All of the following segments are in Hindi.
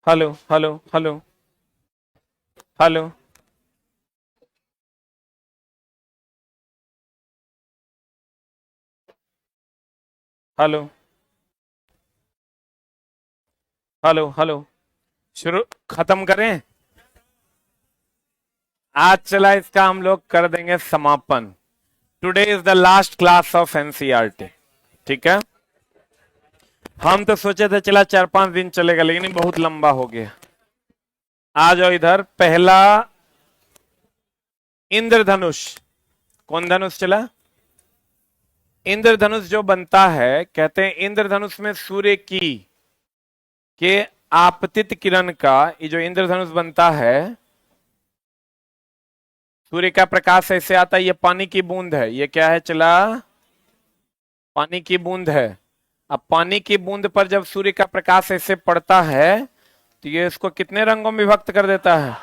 Hello hello hello hello hello hello hello. शुरू खत्म करें। आज चला इसका हम लोग कर देंगे समापन। Today is the last class of NCERT. ठीक है। हम तो सोचे थे चला 4-5 दिन चलेगा, लेकिन ये बहुत लंबा हो गया। आ जाओ इधर। पहला इंद्रधनुष। कौन धनुष चला? इंद्रधनुष जो बनता है, कहते हैं इंद्रधनुष में सूर्य की के आपतित किरण का, ये जो इंद्रधनुष बनता है, सूर्य का प्रकाश ऐसे आता है। ये पानी की बूंद है। ये क्या है चला? पानी की बूंद है। अब पानी की बूंद पर जब सूर्य का प्रकाश ऐसे पड़ता है, तो ये इसको कितने रंगों में विभक्त कर देता है?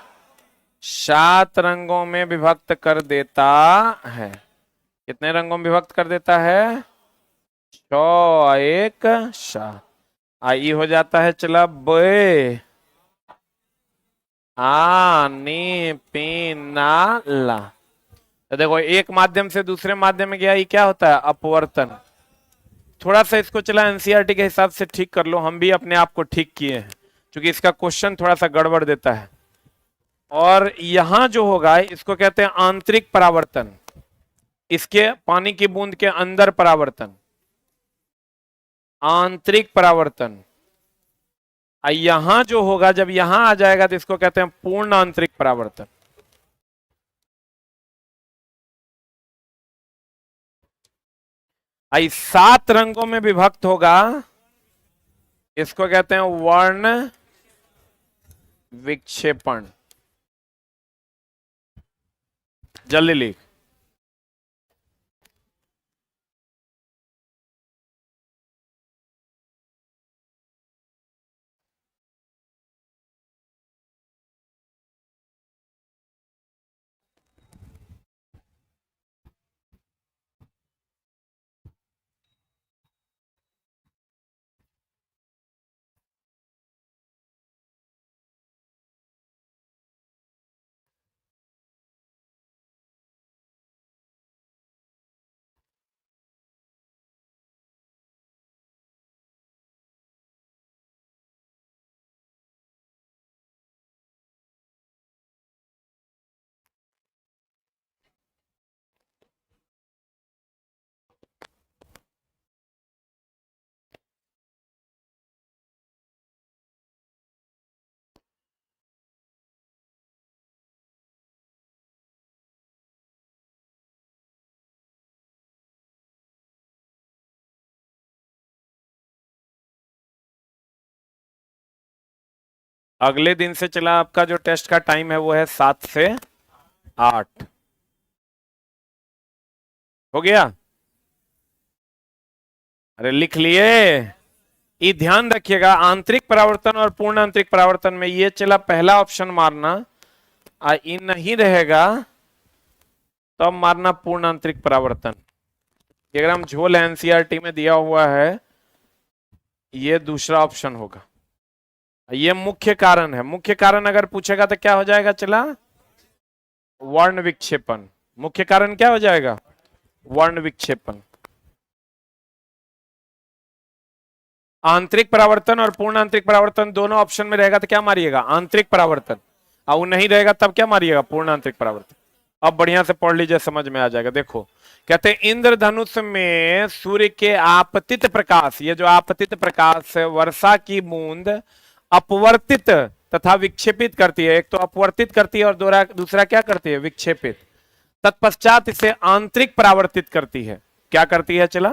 7 रंगों में विभक्त कर देता है। कितने रंगों में विभक्त कर देता है? 6 1 7। आई हो जाता है चला बे आ नी पी ना ला। तो देखो, एक माध्यम से दूसरे माध्यम में गया, ये क्या होता है? अपवर्तन। थोड़ा सा इसको चला एनसीईआरटी के हिसाब से ठीक कर लो। हम भी अपने आप को ठीक किए हैं, क्योंकि इसका क्वेश्चन थोड़ा सा गड़बड़ देता है। और यहां जो होगा, इसको कहते हैं आंतरिक परावर्तन। इसके पानी की बूंद के अंदर परावर्तन, आंतरिक परावर्तन। यहां जो होगा, जब यहां आ जाएगा, तो इसको कहते हैं पूर्ण आंतरिक परावर्तन। आई 7 रंगों में विभक्त होगा, इसको कहते हैं वर्ण विक्षेपण। जल्दी लिख। अगले दिन से चला आपका जो टेस्ट का टाइम है, वो है 7 से 8। हो गया? अरे लिख लिए? ये ध्यान रखिएगा, आंतरिक परावर्तन और पूर्ण आंतरिक परावर्तन में ये चला पहला ऑप्शन मारना। ये नहीं रहेगा तो अब मारना पूर्ण आंतरिक परावर्तन। अगर हम झोल एनसीईआरटी में दिया हुआ है, ये दूसरा ऑप्शन होगा। ये मुख्य कारण है। मुख्य कारण अगर पूछेगा तो क्या हो जाएगा चला? वर्ण विक्षेपण। मुख्य कारण क्या हो जाएगा? वर्ण विक्षेपण। आंतरिक परावर्तन और पूर्ण आंतरिक परावर्तन दोनों ऑप्शन में रहेगा तो क्या मारिएगा? आंतरिक परावर्तन। और वो नहीं रहेगा तब क्या मारिएगा? पूर्ण आंतरिक परावर्तन। अब बढ़िया से पढ़ लीजिए, समझ में आ जाएगा। देखो, कहते हैं इंद्रधनुष में सूर्य के आपतित प्रकाश, ये जो आपतित प्रकाश है, वर्षा की बूंद अपवर्तित तथा विक्षेपित करती है। एक तो अपवर्तित करती है और दूसरा क्या करती है? विक्षेपित। तत्पश्चात इसे आंतरिक परावर्तित करती है। क्या करती है चला?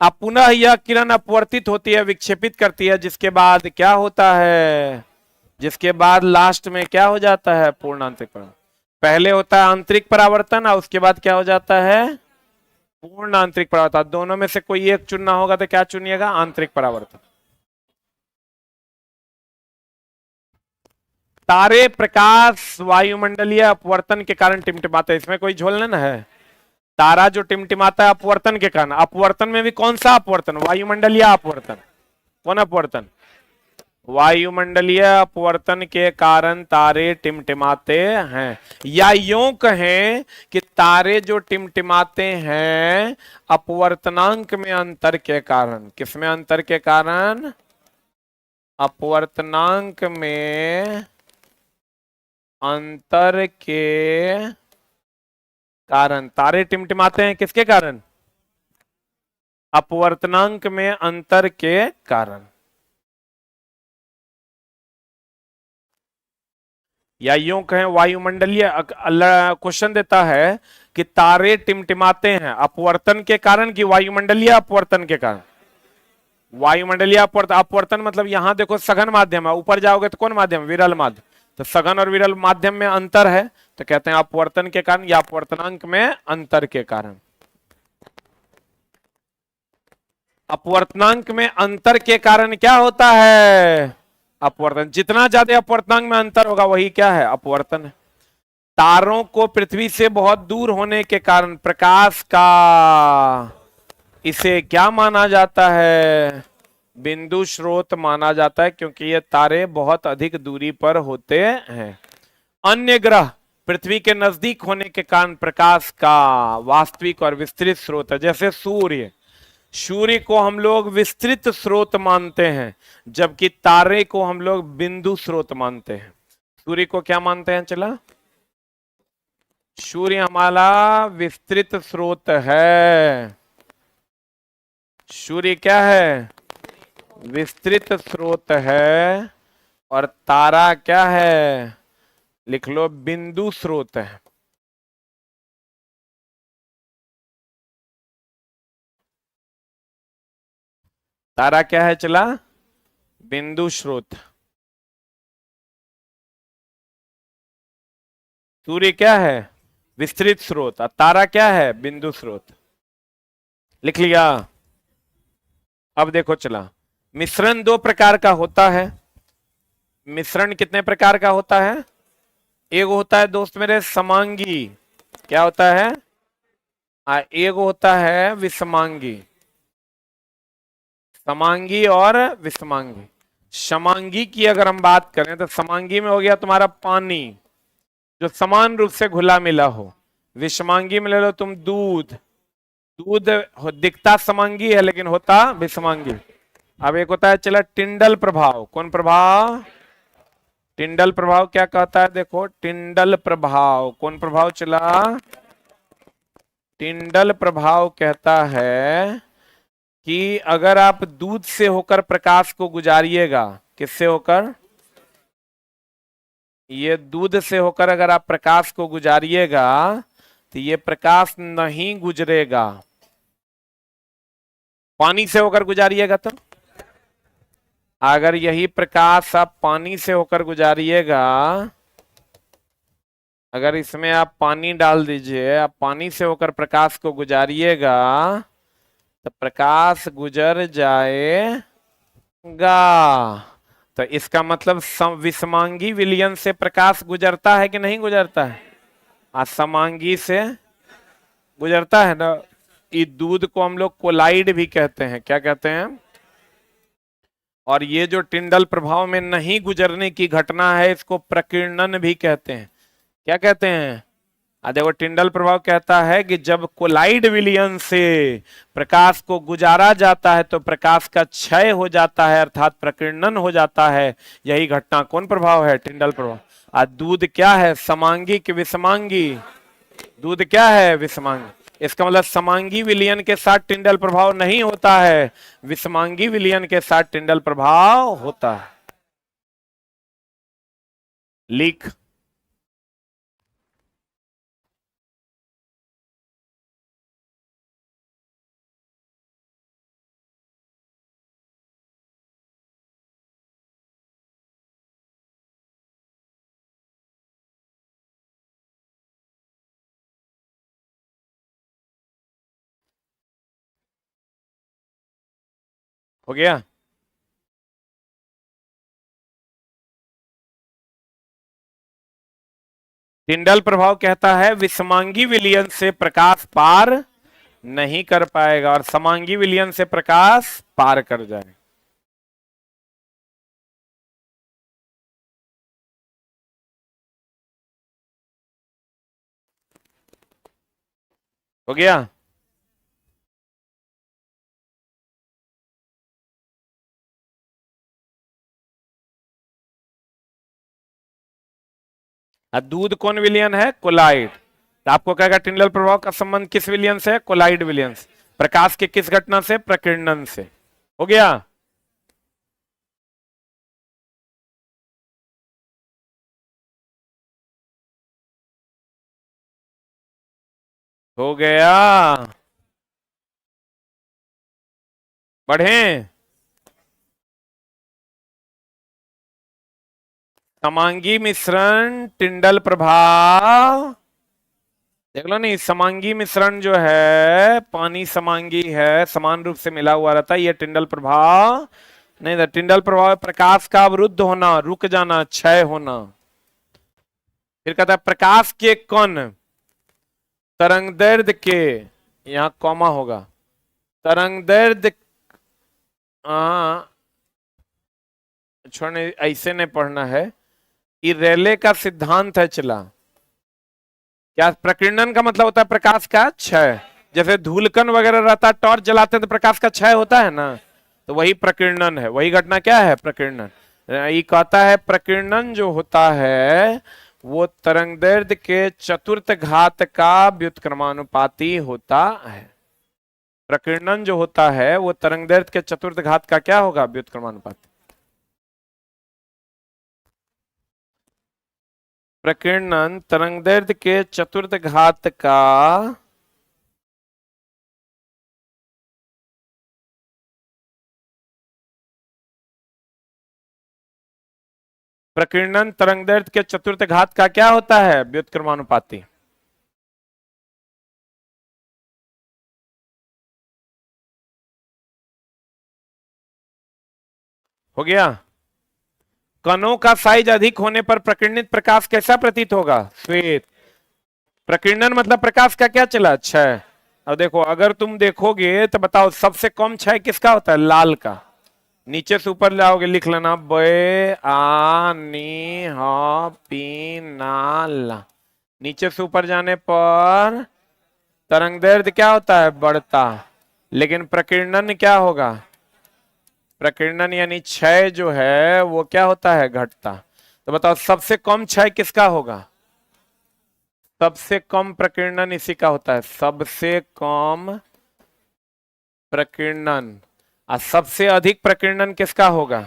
अब पुनः यह किरण अपवर्तित होती है, विक्षेपित करती है, जिसके बाद क्या होता है? जिसके बाद लास्ट में क्या हो जाता है? पूर्ण आंतरिक परावर्तन। पहले होता है आंतरिक परावर्तन और उसके बाद क्या हो जाता है? पूर्ण आंतरिक परावर्तन। दोनों में से कोई एक चुनना होगा तो क्या चुनिएगा? आंतरिक परावर्तन। तारे प्रकाश वायुमंडलीय अपवर्तन के कारण टिमटिमाते हैं। इसमें कोई झोल नहीं है। तारा जो टिमटिमाता है अपवर्तन के कारण। अपवर्तन में भी कौन सा अपवर्तन? वायुमंडलीय अपवर्तन। कौन अपवर्तन? वायुमंडलीय अपवर्तन के कारण तारे टिमटिमाते हैं, या यूं कहें कि तारे जो टिमटिमाते हैं अपवर्तनांक में अंतर के कारण। किसमें अंतर के कारण? अपवर्तनांक में अंतर के कारण तारे टिमटिमाते हैं। किसके कारण? अपवर्तनांक में अंतर के कारण। या यूं कहें वायुमंडलीय, क्वेश्चन देता है कि तारे टिमटिमाते हैं अपवर्तन के कारण कि वायुमंडलीय अपवर्तन के कारण? वायुमंडलीय अपवर्तन मतलब यहां देखो सघन माध्यम है, ऊपर जाओगे तो कौन माध्यम? विरल माध्यम। तो सघन और विरल माध्यम में अंतर है, तो कहते हैं अपवर्तन के कारण या अपवर्तनांक में अंतर के कारण। अपवर्तनांक में अंतर के कारण क्या होता है? अपवर्तन। जितना ज्यादा अपवर्तनांक में अंतर होगा वही क्या है? अपवर्तन है। तारों को पृथ्वी से बहुत दूर होने के कारण प्रकाश का, इसे क्या माना जाता है? बिंदु स्रोत माना जाता है, क्योंकि ये तारे बहुत अधिक दूरी पर होते हैं। अन्य ग्रह पृथ्वी के नजदीक होने के कारण प्रकाश का वास्तविक और विस्तृत स्रोत है। जैसे सूर्य, सूर्य को हम लोग विस्तृत स्रोत मानते हैं, जबकि तारे को हम लोग बिंदु स्रोत मानते हैं। सूर्य को क्या मानते हैं? चला, सूर्य हमारा विस्तृत स्रोत है। सूर्य क्या है? विस्तृत स्रोत है। और तारा क्या है? लिख लो, बिंदु स्रोत है। तारा क्या है? चला, बिंदु स्रोत। सूर्य क्या है? विस्तृत स्रोत। और तारा क्या है? बिंदु स्रोत। लिख लिया? अब देखो चला, मिश्रण दो प्रकार का होता है। मिश्रण कितने प्रकार का होता है? एक होता है दोस्त मेरे समांगी। क्या होता है? एक होता है विषमांगी। समांगी और विषमांगी। समांगी की अगर हम बात करें तो समांगी में हो गया तुम्हारा पानी जो समान रूप से घुला मिला हो। विषमांगी में ले लो तुम दूध। दूध दिखता समांगी है लेकिन होता विषमांगी। अब एक होता है चला टिंडल प्रभाव। कौन प्रभाव? टिंडल प्रभाव क्या कहता है? देखो, टिंडल प्रभाव। कौन प्रभाव? चला, टिंडल प्रभाव कहता है कि अगर आप दूध से होकर प्रकाश को गुजारिएगा, किससे होकर? ये दूध से होकर अगर आप प्रकाश को गुजारिएगा तो ये प्रकाश नहीं गुजरेगा। पानी से होकर गुजारिएगा तो? अगर यही प्रकाश आप पानी से होकर गुजारिएगा, अगर इसमें आप पानी डाल दीजिए, आप पानी से होकर प्रकाश को गुजारिएगा तो प्रकाश गुजर जाएगा। तो इसका मतलब विषमांगी विलयन से प्रकाश गुजरता है कि नहीं गुजरता है? असमांगी से गुजरता है ना। इस दूध को हम लोग कोलाइड भी कहते हैं। क्या कहते हैं? और ये जो टिंडल प्रभाव में नहीं गुजरने की घटना है इसको प्रकीर्णन भी कहते हैं। क्या कहते हैं? देखो, टिंडल प्रभाव कहता है कि जब कोलाइड विलयन से प्रकाश को गुजारा जाता है तो प्रकाश का क्षय हो जाता है, अर्थात प्रकीर्णन हो जाता है। यही घटना कौन प्रभाव है? टिंडल प्रभाव। दूध क्या है? समांगी कि विषमांगी? दूध क्या है? विषमांगी। इसका मतलब समांगी विलयन के साथ टिंडल प्रभाव नहीं होता है, विषमांगी विलयन के साथ टिंडल प्रभाव होता है। लिख। हो गया? टिंडल प्रभाव कहता है विषमांगी विलयन से प्रकाश पार नहीं कर पाएगा और समांगी विलयन से प्रकाश पार कर जाएगा। हो गया। दूध कौन विलयन है? कोलाइड। तो आपको कहेगा टिंडल प्रभाव का संबंध किस विलयन से है? कोलाइड विलयन से। प्रकाश के किस घटना से? प्रकीर्णन से। हो गया। हो गया। बढ़े। समांगी मिश्रण टिंडल प्रभाव, देख लो नहीं, समांगी मिश्रण जो है, पानी समांगी है, समान रूप से मिला हुआ रहता है, ये टिंडल प्रभाव नहीं था। टिंडल प्रभाव प्रकाश का अवरुद्ध होना, रुक जाना, क्षय होना। फिर कहता है प्रकाश के कण तरंगदैर्ध्य के, यहां कॉमा होगा, तरंगदैर्ध्य, छोड़ने, ऐसे नहीं पढ़ना है, ये रेले का सिद्धांत है। चला, क्या प्रकीर्णन का मतलब होता है प्रकाश का क्षय। जैसे धूलकण वगैरह रहता है, टॉर्च जलाते हैं तो प्रकाश का क्षय होता है ना, तो वही प्रकीर्णन है, वही घटना क्या है? प्रकीर्णन। ये कहता है प्रकीर्णन जो होता है वो तरंगदैर्ध्य के चतुर्थ घात का व्युत्क्रमानुपाती होता है। प्रकीर्णन जो होता है वो तरंगदैर्ध्य के चतुर्थ घात का क्या होगा? व्युत्क्रमानुपाती। प्रकीर्णन तरंगदैर्ध्य के चतुर्थ घात का प्रकीर्णन तरंगदैर्ध्य के चतुर्थ घात का क्या होता है? व्युत्क्रमानुपाती। हो गया। कणों का साइज अधिक होने पर प्रकीर्णित प्रकाश कैसा प्रतीत होगा? श्वेत। प्रकीर्णन मतलब प्रकाश का क्या चला? क्षय। अब देखो, अगर तुम देखोगे तो बताओ सबसे कम क्षय किसका होता है? लाल का। नीचे से ऊपर जाओगे, लिख लेना, बे आ नी ह पी ना ला। नीचे से ऊपर जाने पर तरंगदैर्ध्य क्या होता है? बढ़ता। लेकिन प्रकीर्णन क्या होगा? प्रकीर्णन यानी क्षय जो है वो क्या होता है? घटता। तो बताओ सबसे कम क्षय किसका होगा? सबसे कम प्रकीर्णन इसी का होता है, सबसे कम प्रकीर्णन। और सबसे अधिक प्रकीर्णन किसका होगा?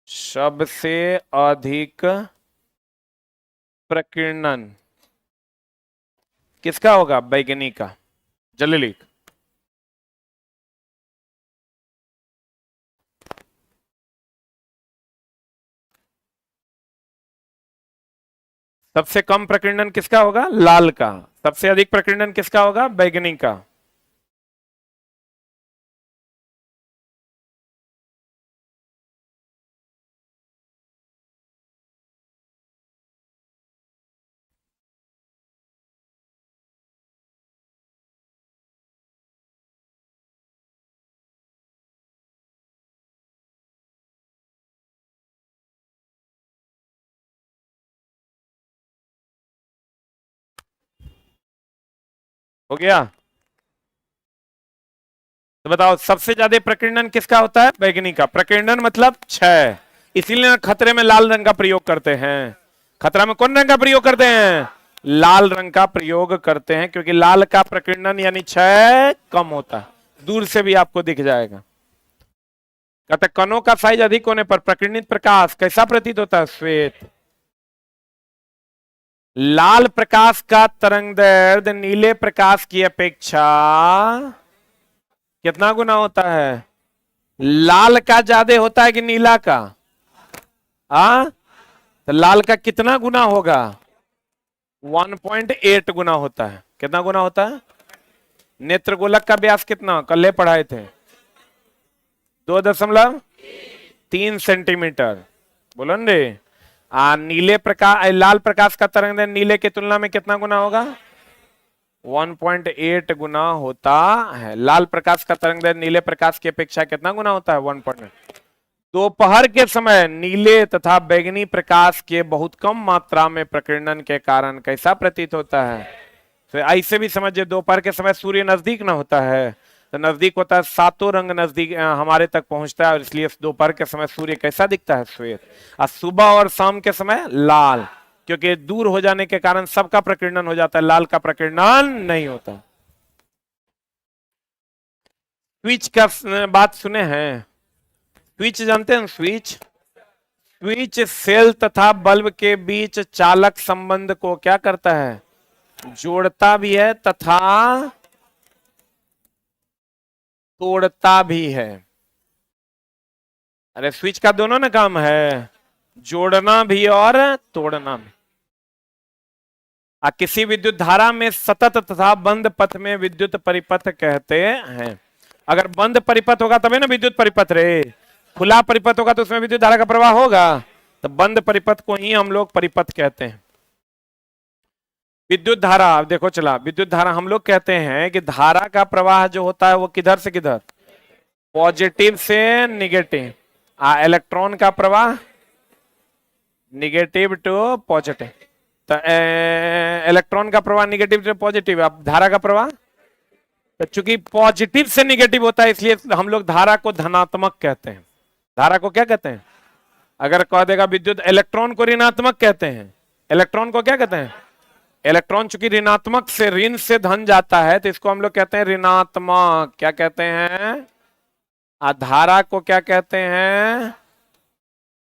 सबसे अधिक प्रकीर्णन किसका होगा? वैज्ञानिक का। जल्दी लिख। सबसे कम प्रकीर्णन किसका होगा? लाल का। सबसे अधिक प्रकीर्णन किसका होगा? वैज्ञानिक का। हो गया। तो बताओ सबसे ज्यादा प्रकीर्णन किसका होता है? वैज्ञानिक का। प्रकीर्णन मतलब क्षय, इसीलिए खतरे में लाल रंग का प्रयोग करते हैं। खतरा में कौन रंग का प्रयोग करते हैं? लाल रंग का प्रयोग करते हैं, क्योंकि लाल का प्रकीर्णन यानी क्षय कम होता है, दूर से भी आपको दिख जाएगा। कहते कणों का साइज अधिक होने पर प्रकीर्णित प्रकाश कैसा प्रतीत होता है? श्वेत। लाल प्रकाश का तरंगदैर्ध्य नीले प्रकाश की अपेक्षा कितना गुना होता है? लाल का ज्यादा होता है कि नीला का? तो लाल का कितना गुना होगा? 1.8 गुना होता है। कितना गुना होता है? नेत्र गोलक का व्यास कितना कल पढ़ाए थे? 2.3 सेंटीमीटर। बोलो न रे। नीले प्रकाश, लाल प्रकाश का तरंग नीले की तुलना में कितना गुना होगा? 1.8 गुना होता है। लाल प्रकाश का तरंग नीले प्रकाश की अपेक्षा कितना गुना होता है? 1.8। दोपहर के समय नीले तथा बैंगनी प्रकाश के बहुत कम मात्रा में प्रकीर्णन के कारण कैसा प्रतीत होता है? तो ऐसे भी समझिए, दोपहर के समय सूर्य नजदीक ना होता है, तो नजदीक होता है, सातों रंग नजदीक हमारे तक पहुंचता है, और इसलिए दोपहर के समय सूर्य कैसा दिखता है, श्वेत। और सुबह और शाम के समय लाल, क्योंकि दूर हो जाने के कारण सबका प्रकीर्णन हो जाता है, लाल का प्रकीर्णन नहीं होता। स्विच का बात सुने हैं? स्विच जानते हैं? स्विच, स्विच सेल तथा बल्ब के बीच चालक संबंध को क्या करता है? जोड़ता भी है तथा तोड़ता भी है। अरे स्विच का दोनों ना काम है, जोड़ना भी और तोड़ना भी। किसी विद्युत धारा में सतत तथा बंद पथ में विद्युत परिपथ कहते हैं। अगर बंद परिपथ होगा तभी ना विद्युत परिपथ रे, खुला परिपथ होगा तो उसमें विद्युत धारा का प्रवाह होगा, तो बंद परिपथ को ही हम लोग परिपथ कहते हैं। विद्युत धारा देखो चला, विद्युत धारा हम लोग कहते हैं कि धारा का प्रवाह जो होता है वो किधर से किधर, पॉजिटिव से निगेटिव। इलेक्ट्रॉन का प्रवाह निगेटिव टू पॉजिटिव, तो इलेक्ट्रॉन का प्रवाह निगेटिव टू पॉजिटिव। अब धारा का प्रवाह, तो चूंकि पॉजिटिव से निगेटिव होता है इसलिए हम लोग धारा को धनात्मक कहते हैं। धारा को क्या कहते हैं? अगर कह देगा विद्युत, इलेक्ट्रॉन को ऋणात्मक कहते हैं। इलेक्ट्रॉन को क्या कहते हैं? इलेक्ट्रॉन चूंकि ऋणात्मक से ऋण से धन जाता है तो इसको हम लोग कहते हैं ऋणात्मक। क्या कहते हैं? धारा को क्या कहते हैं?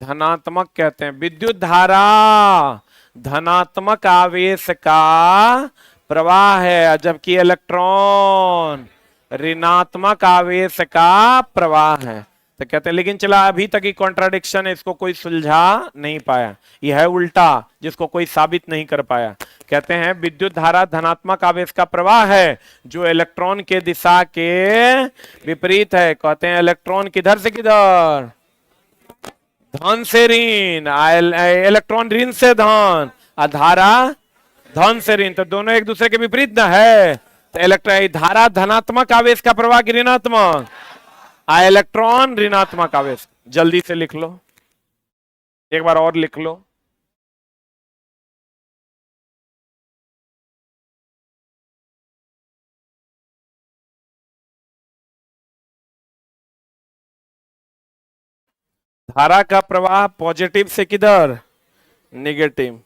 धनात्मक कहते हैं। विद्युत धारा धनात्मक आवेश का प्रवाह है, जबकि इलेक्ट्रॉन ऋणात्मक आवेश का प्रवाह है। तो कहते हैं, लेकिन चला अभी तक ही कॉन्ट्राडिक्शन है, इसको कोई सुलझा नहीं पाया, यह है उल्टा जिसको कोई साबित नहीं कर पाया। कहते हैं विद्युत धारा धनात्मक आवेश का प्रवाह है जो इलेक्ट्रॉन के दिशा के विपरीत है। कहते हैं इलेक्ट्रॉन किधर से किधर, धन से ऋण, इलेक्ट्रॉन ऋण से धन, धारा धन से ऋण, तो दोनों एक दूसरे के विपरीत ना है। तो इलेक्ट्रॉन धारा धनात्मक आवेश का प्रवाह की ऋणात्मक, इलेक्ट्रॉन ऋणात्मक आवेश। जल्दी से लिख लो, एक बार और लिख लो। धारा का प्रवाह पॉजिटिव से किधर, निगेटिव।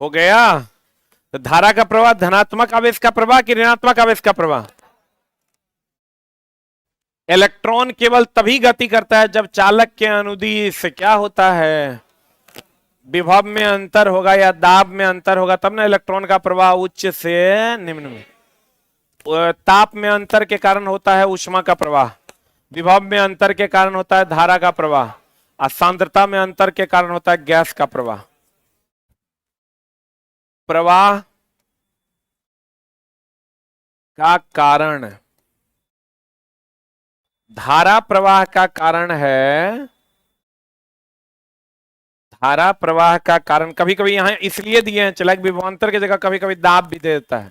हो गया? तो धारा का प्रवाह धनात्मक आवेश का प्रवाह कि ऋणात्मक आवेश का प्रवाह? इलेक्ट्रॉन केवल तभी गति करता है जब चालक के अनुदिश क्या होता है, विभव में अंतर होगा या दाब में अंतर होगा, तब ना इलेक्ट्रॉन का प्रवाह उच्च से निम्न में। ताप में अंतर के कारण होता है ऊष्मा का प्रवाह, विभव में अंतर के कारण होता है धारा का प्रवाह, और सांद्रता में अंतर के कारण होता है गैस का प्रवाह। प्रवाह का कारण, धारा प्रवाह का कारण है, धारा प्रवाह का कारण कभी कभी यहां इसलिए दिए हैं, चला विभवांतर की जगह कभी कभी दाब भी दे देता है।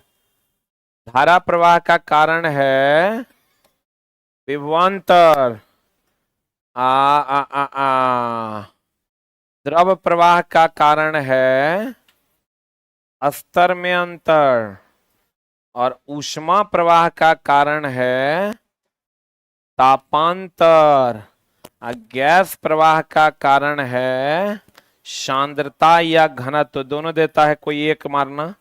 धारा प्रवाह का कारण है विभवांतर, द्रव प्रवाह का कारण है स्तर में अंतर, और ऊष्मा प्रवाह का कारण है तापांतर, गैस प्रवाह का कारण है सांद्रता या घनत्व। दोनों देता है, कोई एक मारना।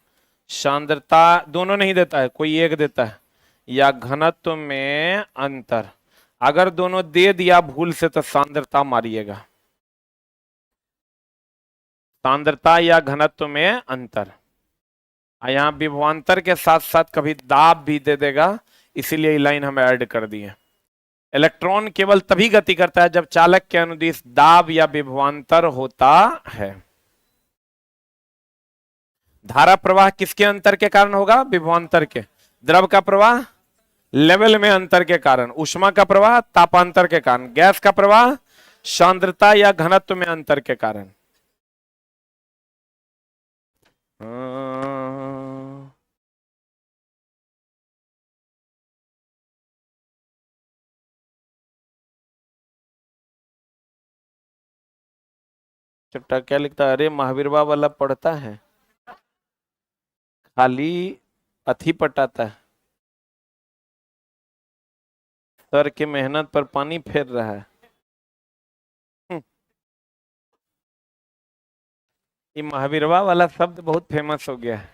सांद्रता दोनों नहीं देता है, कोई एक देता है, या घनत्व में अंतर। अगर दोनों दे दिया भूल से तो सांद्रता मारिएगा, सांद्रता या घनत्व में अंतर। यहां विभवांतर के साथ साथ कभी दाब भी दे देगा, इसीलिए ये लाइन हमें ऐड कर दी है। इलेक्ट्रॉन केवल तभी गति करता है जब चालक के अनुदिश दाब या विभवांतर होता है। धारा प्रवाह किसके अंतर के कारण होगा? विभवांतर के। द्रव का प्रवाह लेवल में अंतर के कारण, ऊष्मा का प्रवाह तापांतर के कारण, गैस का प्रवाह सांद्रता या घनत्व में अंतर के कारण। चट्टा क्या लिखता है? अरे महावीरवा वाला पढ़ता है, खाली अथी पटाता है, सर की मेहनत पर पानी फेर रहा है। ये महावीरवा वाला शब्द बहुत फेमस हो गया है।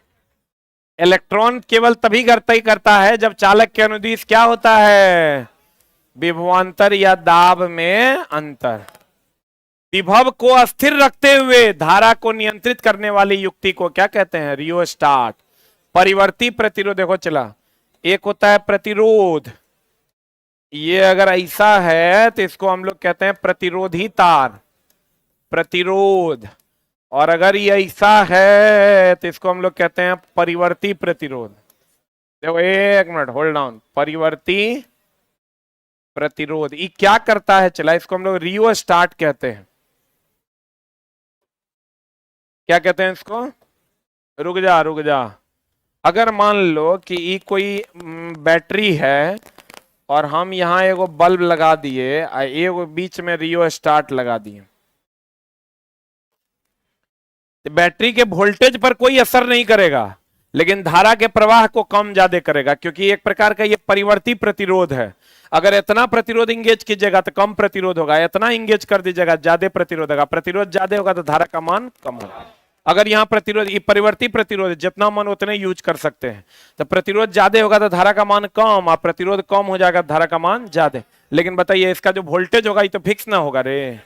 इलेक्ट्रॉन केवल तभी करता ही करता है जब चालक के अनुदिश क्या होता है? विभवांतर या दाब में अंतर। विभव को अस्थिर रखते हुए धारा को नियंत्रित करने वाली युक्ति को क्या कहते हैं? रियोस्टाट। परिवर्ती प्रतिरोध देखो चला, एक होता है प्रतिरोध, ये अगर ऐसा है तो इसको हम लोग कहते हैं प्रतिरोधी तार, प्रतिरोध। और अगर ये ऐसा है तो इसको हम लोग कहते हैं परिवर्ती प्रतिरोध। देखो एक मिनट होल्ड डाउन, परिवर्ती प्रतिरोध ये क्या करता है? चला, इसको हम लोग रियोस्टाट कहते हैं। क्या कहते हैं इसको? रुक जा रुक जा। अगर मान लो कि ये कोई बैटरी है और हम यहाँ एगो बल्ब लगा दिए, एगो बीच में रियोस्टाट लगा दिए, तो बैटरी के वोल्टेज पर कोई असर नहीं करेगा, लेकिन धारा के प्रवाह को कम ज्यादा करेगा, क्योंकि एक प्रकार का ये परिवर्ती प्रतिरोध है। अगर इतना प्रतिरोध इंगेज कीजिएगा तो कम प्रतिरोध होगा, इतना इंगेज कर दीजिएगा ज्यादा प्रतिरोध होगा, प्रतिरोध ज्यादा होगा तो धारा का मान कम होगा। अगर यहाँ प्रतिरोध, ये परिवर्ती प्रतिरोध जितना मन उतने यूज कर सकते हैं, तो प्रतिरोध ज्यादा होगा तो धारा का मान कम, और प्रतिरोध कम हो जाएगा धारा का मान ज्यादा। लेकिन बताइए इसका जो वोल्टेज होगा ये तो फिक्स ना होगा रे,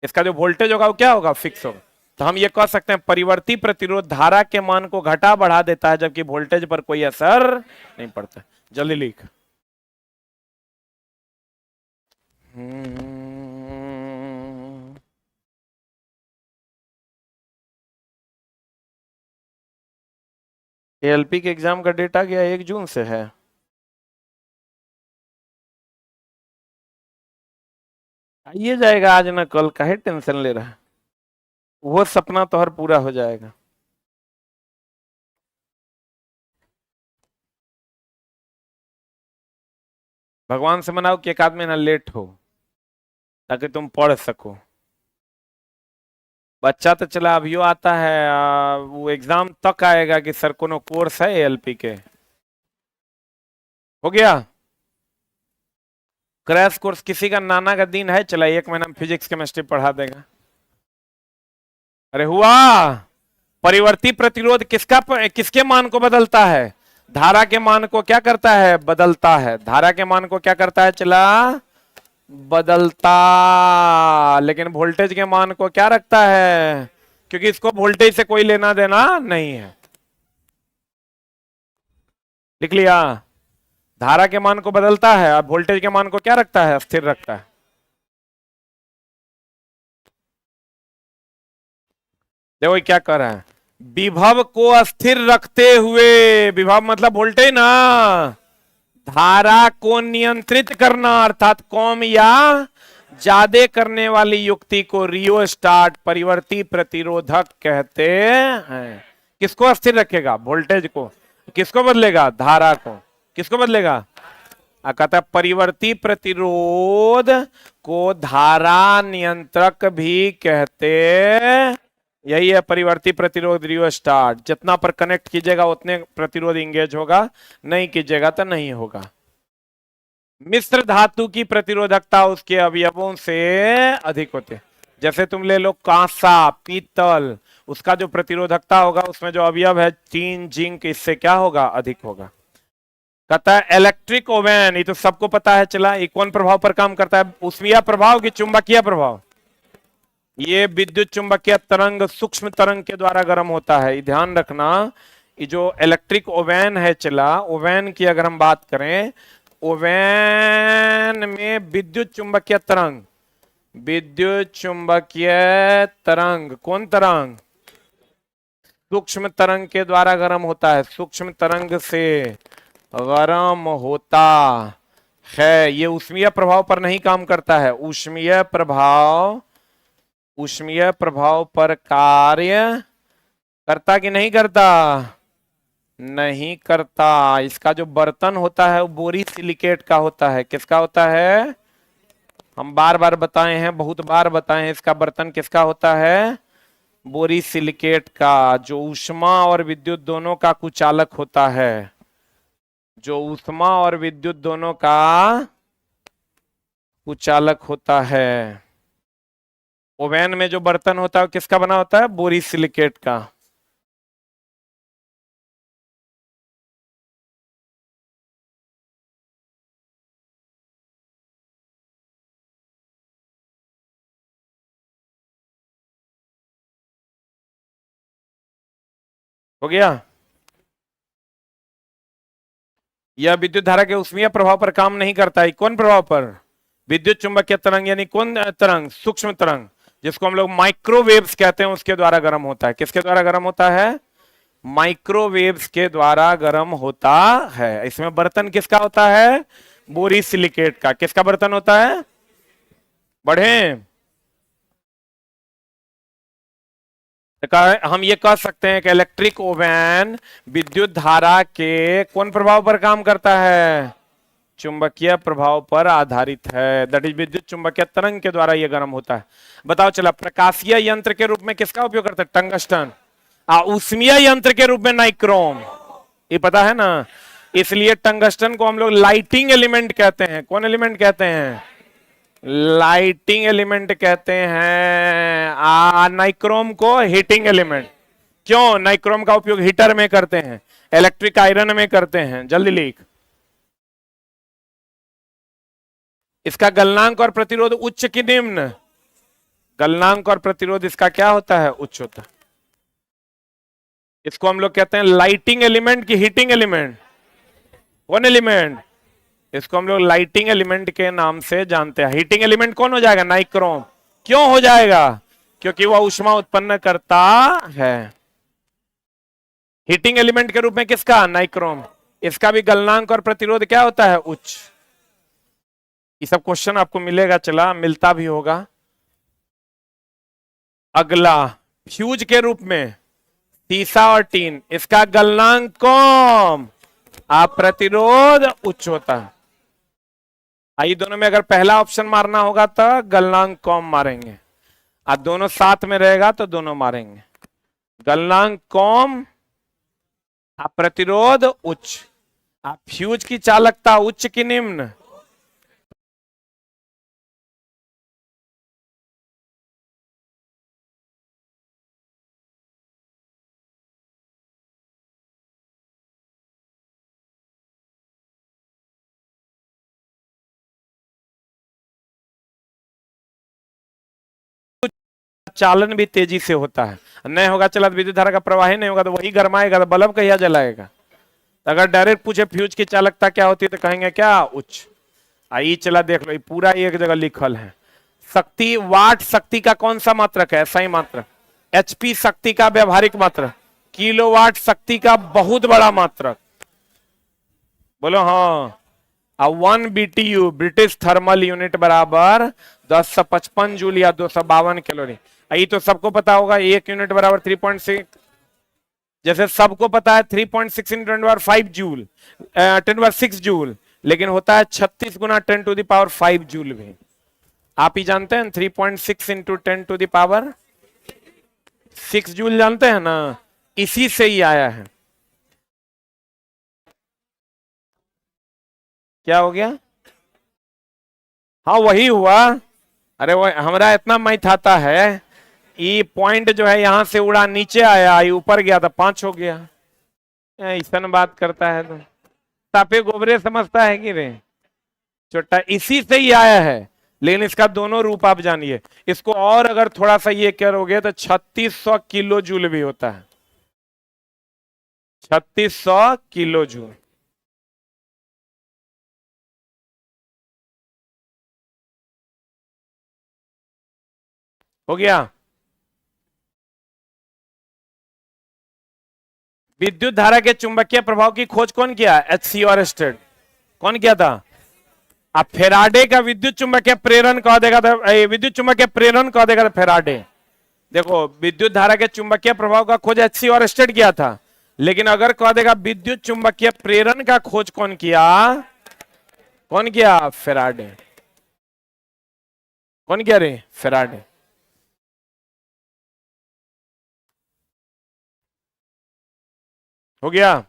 इसका जो वोल्टेज होगा वो क्या होगा? फिक्स होगा। तो हम ये कह सकते हैं परिवर्ती प्रतिरोध धारा के मान को घटा बढ़ा देता है, जबकि वोल्टेज पर कोई असर नहीं पड़ता। जल्दी लिख। एएलपी के एग्जाम का डेट आ गया, 1 जून से है। आइए जाएगा आज ना कल, काहे टेंशन ले रहा है? वो सपना तो हर पूरा हो जाएगा। भगवान से मनाओ कि एक आध महीना लेट हो ताकि तुम पढ़ सको। बच्चा तो चला अभियो आता है, वो एग्जाम तक आएगा कि सर कोनो कोर्स है एएलपी के, हो गया क्रैश कोर्स। किसी का नाना का दिन है, चला 1 महीना में फिजिक्स केमिस्ट्री पढ़ा देगा। अरे हुआ। परिवर्ती प्रतिरोध किसके मान को बदलता है? धारा के मान को क्या करता है? बदलता है। धारा के मान को क्या करता है? चला बदलता, लेकिन वोल्टेज के मान को क्या रखता है? क्योंकि इसको वोल्टेज से कोई लेना देना नहीं है। लिख लिया? धारा के मान को बदलता है और वोल्टेज के मान को क्या रखता है? स्थिर रखता है। देखो क्या कर रहा है, विभव को अस्थिर रखते हुए, विभव मतलब वोल्टेज ना, धारा को नियंत्रित करना अर्थात कम या ज्यादा करने वाली युक्ति को रियोस्टाट परिवर्ती प्रतिरोधक कहते हैं। किसको अस्थिर रखेगा? वोल्टेज को। किसको बदलेगा? धारा को। किसको बदलेगा? कहता है परिवर्ती प्रतिरोध को धारा नियंत्रक भी कहते, यही है परिवर्ती प्रतिरोध रियोस्टाट। जितना पर कनेक्ट कीजिएगा उतने प्रतिरोध इंगेज होगा, नहीं कीजिएगा तो नहीं होगा। मिश्र धातु की प्रतिरोधकता उसके अवयवों से अधिक होते हैं। जैसे तुम ले लो कांसा, पीतल, उसका जो प्रतिरोधकता होगा उसमें जो अवयव है टीन, जिंक, इससे क्या होगा? अधिक होगा। कहता है इलेक्ट्रिक ओवन, ये तो सबको पता है। चला, ये कौन प्रभाव पर काम करता है? ऊष्मीय प्रभाव की चुंबकीय प्रभाव? ये विद्युत चुंबकीय तरंग सूक्ष्म तरंग के द्वारा गर्म होता है। ध्यान रखना, ये जो इलेक्ट्रिक ओवन है, चला ओवन की अगर हम बात करें, ओवन में विद्युत चुंबकीय तरंग, विद्युत चुंबकीय तरंग, कौन तरंग? सूक्ष्म तरंग के द्वारा गर्म होता है। सूक्ष्म तरंग से गर्म होता है। ये ऊष्मीय प्रभाव पर नहीं काम करता है। ऊष्मीय प्रभाव, ऊष्मीय प्रभाव पर कार्य करता कि नहीं करता? नहीं करता। इसका जो बर्तन होता है वो बोरोसिलिकेट का होता है। किसका होता है? हम बार बार बताए हैं, बहुत बार बताए हैं, इसका बर्तन किसका होता है? बोरोसिलिकेट का, जो ऊष्मा और विद्युत दोनों का कुचालक होता है, जो ऊष्मा और विद्युत दोनों का कुचालक होता है। ओवन में जो बर्तन होता है किसका बना होता है? बोरोसिलिकेट का। हो गया? यह विद्युत धारा के ऊष्मीय प्रभाव पर काम नहीं करता है। कौन प्रभाव पर? विद्युत चुंबकीय तरंग, यानी कौन तरंग? सूक्ष्म तरंग, जिसको हम लोग माइक्रोवेव्स कहते हैं, उसके द्वारा गर्म होता है। किसके द्वारा गर्म होता है? माइक्रोवेव्स के द्वारा गर्म होता है। इसमें बर्तन किसका होता है? बोरोसिलिकेट का। किसका बर्तन होता है? बढ़े? हम ये कह सकते हैं कि इलेक्ट्रिक ओवन विद्युत धारा के कौन प्रभाव पर काम करता है? चुंबकीय प्रभाव पर आधारित है। दैट इज विद्युत चुंबकीय तरंग के द्वारा यह गर्म होता है। बताओ चला, प्रकाशीय यंत्र के रूप में किसका उपयोग करते हैं? टंगस्टन। ऊष्मीय यंत्र के रूप में नाइक्रोम। ये पता है ना? इसलिए टंगस्टन को हम लोग लाइटिंग एलिमेंट कहते हैं। कौन एलिमेंट कहते हैं? लाइटिंग एलिमेंट कहते हैं। नाइक्रोम को हीटिंग एलिमेंट। क्यों? नाइक्रोम का उपयोग हीटर में करते हैं, इलेक्ट्रिक आयरन में करते हैं। जल्दी लिख। इसका गलनांक और प्रतिरोध उच्च की निम्न? गलनांक और प्रतिरोध इसका क्या होता है? उच्च होता है। इसको हम लोग कहते हैं लाइटिंग एलिमेंट की हीटिंग एलिमेंट। कौन एलिमेंट? इसको हम लोग लाइटिंग एलिमेंट के नाम से जानते हैं। हीटिंग एलिमेंट कौन हो जाएगा? नाइक्रोम। क्यों हो जाएगा? क्योंकि वह ऊष्मा उत्पन्न करता है। हीटिंग एलिमेंट के रूप में किसका? नाइक्रोम। इसका भी गलनांक और प्रतिरोध क्या होता है? उच्च। ये सब क्वेश्चन आपको मिलेगा, चला मिलता भी होगा। अगला, फ्यूज के रूप में सीसा और टीन, इसका गलनांक कम, प्रतिरोध उच्च होता है। आइए दोनों में अगर पहला ऑप्शन मारना होगा तो गलनांक कम मारेंगे, और दोनों साथ में रहेगा तो दोनों मारेंगे। गलनांक कम, प्रतिरोध उच्च। फ्यूज की चालकता उच्च की निम्न? चालन भी तेजी से होता है। नहीं होगा चला तो विद्युत धारा का प्रवाह ही नहीं होगा, तो वही गर्माएगा, तो बल्ब कहिया जलाएगा? तो अगर डायरेक्ट पूछे फ्यूज की चालकता क्या होती है तो कहेंगे क्या? उच्च। आई चला देख लो, पूरा एक जगह लिखल है। शक्ति, वाट शक्ति का कौन सा मात्रक है? सही मात्रक। एचपी शक्ति का व्यवहारिक मात्रक। किलोवाट शक्ति का बहुत बड़ा मात्रक। बोलो हाँ। 1 BTU ब्रिटिश थर्मल यूनिट बराबर 1055 जूल या 252 कैलोरी। ये तो सबको पता होगा। 1 यूनिट बराबर 3.6, जैसे सबको पता है 3.6 × 10⁵ जूल, 10⁶ जूल, लेकिन होता है 36 गुना 10⁵ जूल भी। आप ही जानते हैं 3.6 × 10⁶ जूल, जानते हैं ना? इसी से ही आया है। क्या हो गया? हाँ वही हुआ। अरे वो हमारा इतना मैथ आता है। ये पॉइंट जो है यहां से उड़ा नीचे आया, ये ऊपर गया तो 5 हो गया। ऐसा बात करता है तो तापे गोबरे समझता है कि रे छोटा, इसी से ही आया है। लेकिन इसका दोनों रूप आप जानिए। इसको और अगर थोड़ा सा ये करोगे तो 3600 किलो जूल भी होता है। 3600 किलो जूल। हो गया? विद्युत धारा के चुंबकीय प्रभाव की खोज कौन किया? एचसी और स्टेड। कौन किया था? अब फेराडे का विद्युत चुंबकीय प्रेरण कह देगा तो, विद्युत चुंबकीय प्रेरण कह देगा तो फेराडे। देखो विद्युत धारा के चुंबकीय प्रभाव का खोज एचसी और स्टेड किया था, लेकिन अगर कह देगा विद्युत चुंबकीय प्रेरण का खोज कौन किया? कौन किया? फेराडे। कौन किया रे? फेराडे। हो गया।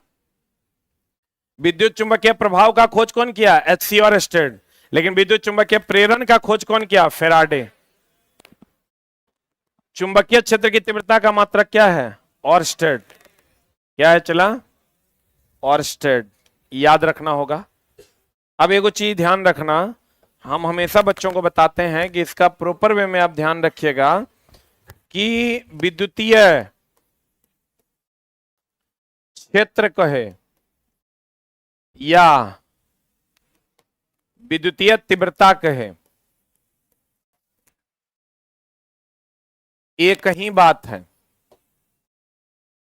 विद्युत चुंबकीय प्रभाव का खोज कौन किया? एचसी और स्टेड। लेकिन विद्युत चुंबकीय प्रेरण का खोज कौन किया? फेराडे। चुंबकीय क्षेत्र की तीव्रता का मात्रक क्या है? ऑर्स्टेड। क्या है चला? ऑर्स्टेड। याद रखना होगा। अब एगो चीज ध्यान रखना, हम हमेशा बच्चों को बताते हैं कि इसका प्रॉपर वे में आप ध्यान रखिएगा कि विद्युतीय क्षेत्र कहे या विद्युतीय तीव्रता कहे, एक ही बात है।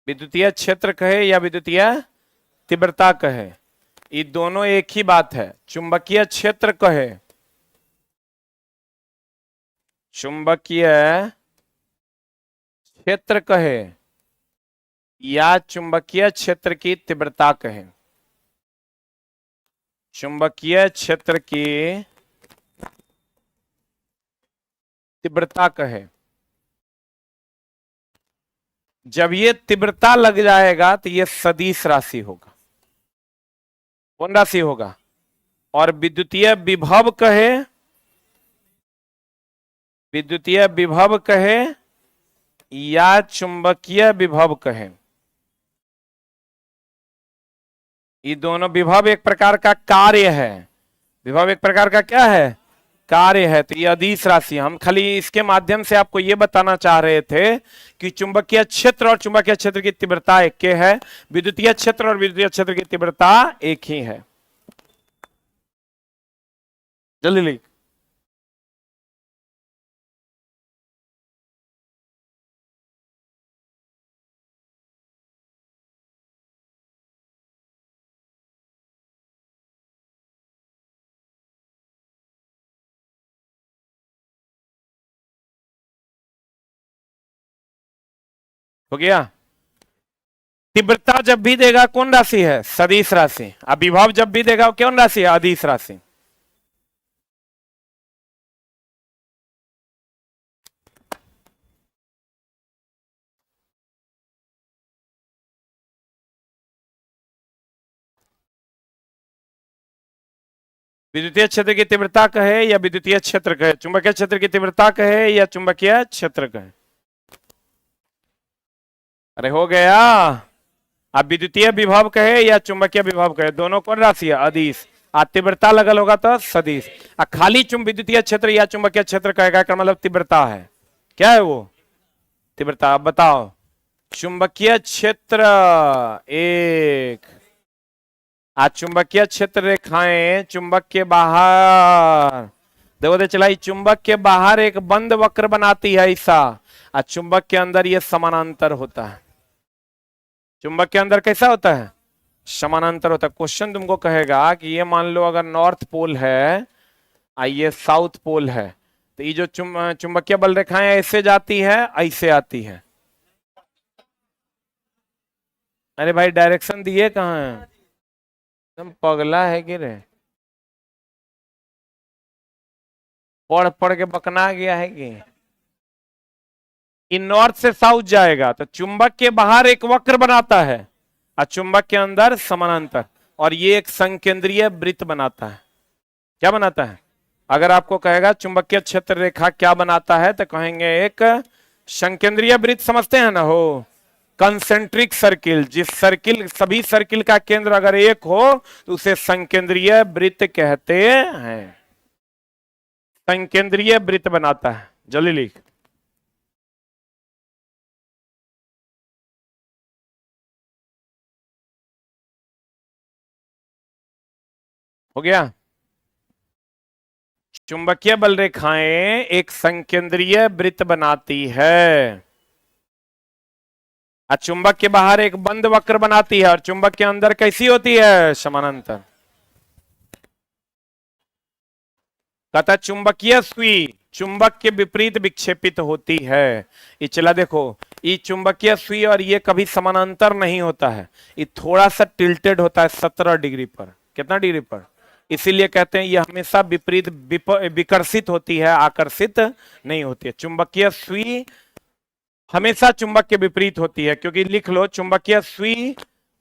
विद्युतीय क्षेत्र कहे या विद्युतीय तीव्रता कहे, ये दोनों एक ही बात है। चुंबकीय क्षेत्र कहे, चुंबकीय क्षेत्र कहे या चुंबकीय क्षेत्र की तीव्रता कहे, चुंबकीय क्षेत्र की तीव्रता कहे, जब ये तीव्रता लग जाएगा तो ये सदिश राशि होगा। कौन राशि होगा? और विद्युतीय विभव कहे, विद्युतीय विभव कहे या चुंबकीय विभव कहे, ये दोनों, विभव एक प्रकार का कार्य है। विभव एक प्रकार का क्या है? कार्य है। तो ये अदिश राशि, हम खाली इसके माध्यम से आपको ये बताना चाह रहे थे कि चुंबकीय क्षेत्र और चुंबकीय क्षेत्र की तीव्रता एक के है, विद्युतीय क्षेत्र और विद्युतीय क्षेत्र की तीव्रता एक ही है। जल्दी लिख। हो गया। तीव्रता जब भी देगा कौन राशि है? सदिश राशि। अब विभव जब भी देगा कौन राशि है? अदिश राशि। विद्युतीय क्षेत्र की तीव्रता कहे या विद्युतीय क्षेत्र कहे, चुंबकीय क्षेत्र की तीव्रता कहे या चुंबकीय क्षेत्र कहे। अरे हो गया। अब विद्युतीय विभव कहे या चुंबकीय विभव कहे, दोनों कौन राशि है? अदिश। तीव्रता लगल होगा तो सदिश। खाली विद्युतीय क्षेत्र या चुंबकीय क्षेत्र कहेगा का मतलब तीव्रता है। क्या है वो? तीव्रता। अब बताओ, चुंबकीय क्षेत्र एक, चुंबकीय क्षेत्र रेखाएं चुंबक के बाहर, देखो दे चलाई, चुंबक के बाहर एक बंद वक्र बनाती है ऐसा, और चुंबक के अंदर ये समानांतर होता है। चुंबक के अंदर कैसा होता है? समानांतर होता है। क्वेश्चन तुमको कहेगा कि ये मान लो अगर नॉर्थ पोल है और ये साउथ पोल है, तो ये जो चुंबकीय बल रेखाएं ऐसे जाती है, ऐसे आती है। अरे भाई डायरेक्शन दिए कहाँ है? एकदम पगला है कि रे, पढ़ पढ़ के बकना गया है कि? इन नॉर्थ से साउथ जाएगा तो चुंबक के बाहर एक वक्र बनाता है और चुंबक के अंदर समानांतर, और ये एक संकेंद्रीय वृत्त बनाता है। क्या बनाता है? अगर आपको कहेगा चुंबकीय क्षेत्र रेखा क्या बनाता है, तो कहेंगे एक संकेंद्रीय वृत्त। समझते हैं ना? हो कंसेंट्रिक सर्किल, जिस सर्किल, सभी सर्किल का केंद्र अगर एक हो तो उसे संकेंद्रीय वृत्त कहते हैं। संकेंद्रीय वृत्त बनाता है। जल्दी लिख। हो गया। चुंबकीय बल रेखाएं एक संकेंद्रीय वृत्त बनाती है, और चुंबक के बाहर एक बंद वक्र बनाती है, और चुंबक के अंदर कैसी होती है? समानांतर। कहता चुंबकीय सुई चुंबक के विपरीत विक्षेपित होती है। ये चला देखो, ये चुंबकीय सुई और ये कभी समानांतर नहीं होता है, ये थोड़ा सा टिल्टेड होता है 17 डिग्री पर। कितना डिग्री पर? इसीलिए कहते हैं ये हमेशा विपरीत विकर्षित होती है, आकर्षित नहीं होती है। चुंबकीय सुई हमेशा चुंबक के विपरीत होती है, क्योंकि लिख लो, चुंबकीय सुई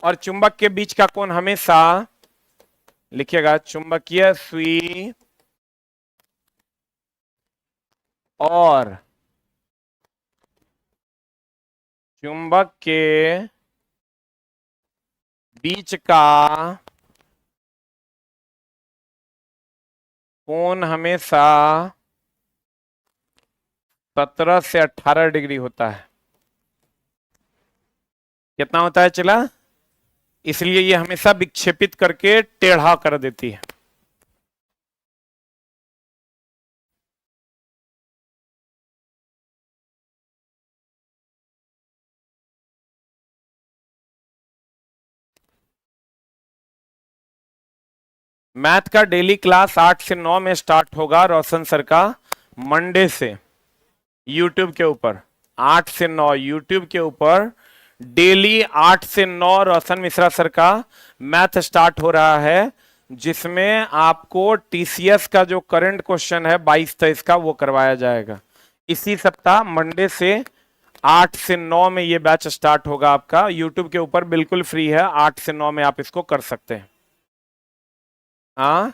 और चुंबक के बीच का कोण हमेशा, लिखिएगा, चुंबकीय सुई और चुंबक के बीच का कोण हमेशा 17 से 18 डिग्री होता है। कितना होता है चला? इसलिए ये हमेशा विक्षेपित करके टेढ़ा कर देती है। मैथ का डेली क्लास 8 से 9 में स्टार्ट होगा रोशन सर का, मंडे से यूट्यूब के ऊपर। 8 से 9 यूट्यूब के ऊपर डेली 8 से 9 रोशन मिश्रा सर का मैथ स्टार्ट हो रहा है, जिसमें आपको टीसीएस का जो करंट क्वेश्चन है 22-23 का वो करवाया जाएगा। इसी सप्ताह मंडे से 8 से 9 में ये बैच स्टार्ट होगा आपका यूट्यूब के ऊपर, बिल्कुल फ्री है। 8 से 9 में आप इसको कर सकते हैं। हाँ,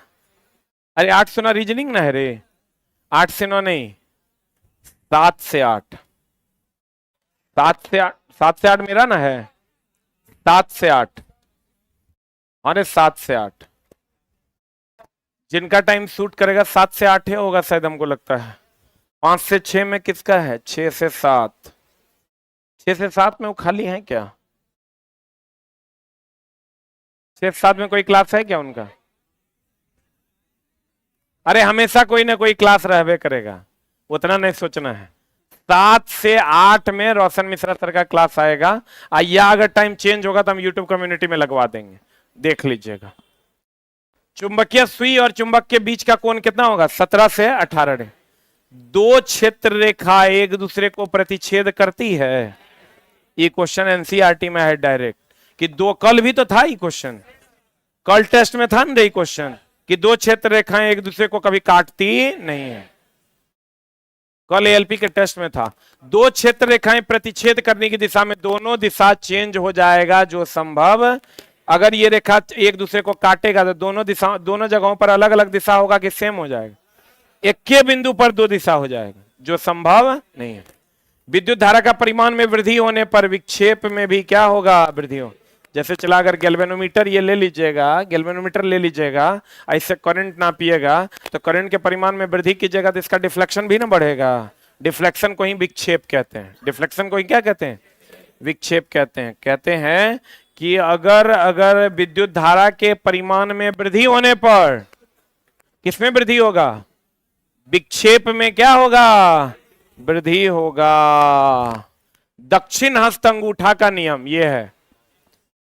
अरे 8 से 9 रीजनिंग ना है रे, 8 से 9 नहीं, 7 से 8। 7 से 8, 7 से 8 मेरा ना है, 7 से 8, अरे 7 से 8 जिनका टाइम सूट करेगा 7 से 8 ही होगा शायद, हमको लगता है। 5 से 6 में किसका है? 6 से 7, 6 से 7 में वो खाली है क्या? 6 से 7 में कोई क्लास है क्या उनका? अरे हमेशा कोई ना कोई क्लास रहबे करेगा, उतना नहीं सोचना है। 7 से 8 में रोशन मिश्रा सर का क्लास आएगा। या अगर टाइम चेंज होगा तो हम यूट्यूब कम्युनिटी में लगवा देंगे, देख लीजिएगा। चुंबकीय सुई और चुंबक के बीच का कोण कितना होगा? 17 से 18 डिग्री। दो क्षेत्र रेखा एक दूसरे को प्रतिच्छेद करती है। ये क्वेश्चन एनसीईआरटी में है डायरेक्ट, कि दो, कल भी तो था ये क्वेश्चन, कल टेस्ट में था ना ये क्वेश्चन, कि दो क्षेत्र रेखाएं एक दूसरे को कभी काटती नहीं है। कल एएलपी के टेस्ट में था। दो क्षेत्र रेखाएं प्रतिच्छेद करने की दिशा में दोनों दिशा चेंज हो जाएगा जो संभव। अगर ये रेखा एक दूसरे को काटेगा तो दोनों जगहों पर अलग अलग दिशा होगा कि सेम हो जाएगा? एक के बिंदु पर दो दिशा हो जाएगा, जो संभव नहीं है। विद्युत धारा का परिमाण में वृद्धि होने पर विक्षेप में भी क्या होगा? वृद्धि हो। जैसे चला, अगर गैल्वेनोमीटर ये ले लीजिएगा, गैल्वेनोमीटर ले लीजिएगा, ऐसे करंट नापिएगा तो करंट के परिमाण में वृद्धि कीजिएगा तो इसका डिफ्लेक्शन भी ना बढ़ेगा। डिफ्लेक्शन को ही विक्षेप कहते हैं। डिफ्लेक्शन को ही क्या कहते हैं? विक्षेप कहते हैं। कहते हैं कि अगर विद्युत धारा के परिमाण में वृद्धि होने पर किसमें वृद्धि होगा? विक्षेप में क्या होगा? वृद्धि होगा। दक्षिण हस्त अंगूठा का नियम यह है,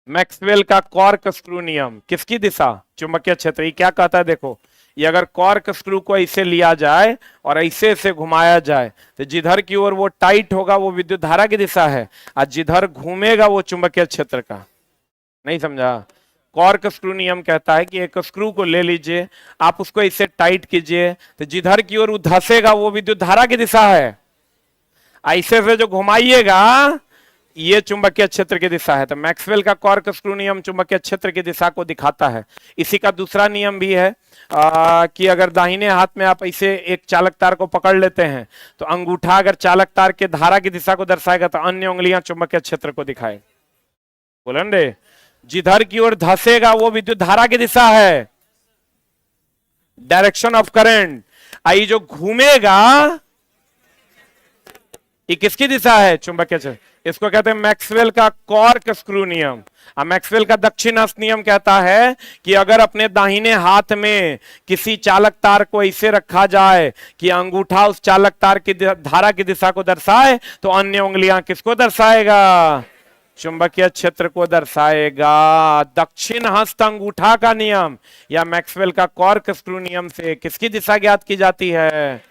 मैक्सवेल का कॉर्क स्क्रू नियम। किसकी दिशा? चुंबकीय क्षेत्र। ये क्या कहता है देखो, ये अगर कॉर्क स्क्रू को ऐसे लिया जाए और ऐसे ऐसे घुमाया जाए तो जिधर की ओर वो टाइट होगा वो विद्युत धारा की दिशा है, और जिधर घूमेगा वो चुंबकीय क्षेत्र का। नहीं समझा? कॉर्क स्क्रू नियम कहता है कि एक स्क्रू को ले लीजिए, आप उसको ऐसे टाइट कीजिए तो जिधर की ओर धंसेगा वो विद्युत धारा की दिशा है, ऐसे से जो घुमाइएगा ये चुंबकीय क्षेत्र की दिशा है। तो मैक्सवेल का कॉर्क स्क्रू नियम चुंबकीय क्षेत्र की दिशा को दिखाता है। इसी का दूसरा नियम भी है कि अगर दाहिने हाथ में आप ऐसे एक चालक तार को पकड़ लेते हैं तो अंगूठा अगर चालक तार के धारा की दिशा को दर्शाएगा तो अन्य उंगलियां चुंबकीय क्षेत्र को दिखाएगी। बोलन रे, जिधर की ओर धंसेगा वो विद्युत धारा की दिशा है, डायरेक्शन ऑफ करंट। आई जो घूमेगा ये किसकी दिशा है? चुंबकीय क्षेत्र। इसको कहते हैं मैक्सवेल का कॉर्क स्क्रू नियम। मैक्सवेल का दक्षिण हस्त नियम कहता है कि अगर अपने दाहिने हाथ में किसी चालक तार को ऐसे रखा जाए कि अंगूठा उस चालक तार की धारा की दिशा को दर्शाए तो अन्य उंगलियां किसको दर्शाएगा? चुंबकीय क्षेत्र को दर्शाएगा। दक्षिण हस्त अंगूठा का नियम या मैक्सवेल का कॉर्क स्क्रू नियम से किसकी दिशा ज्ञात की जाती है?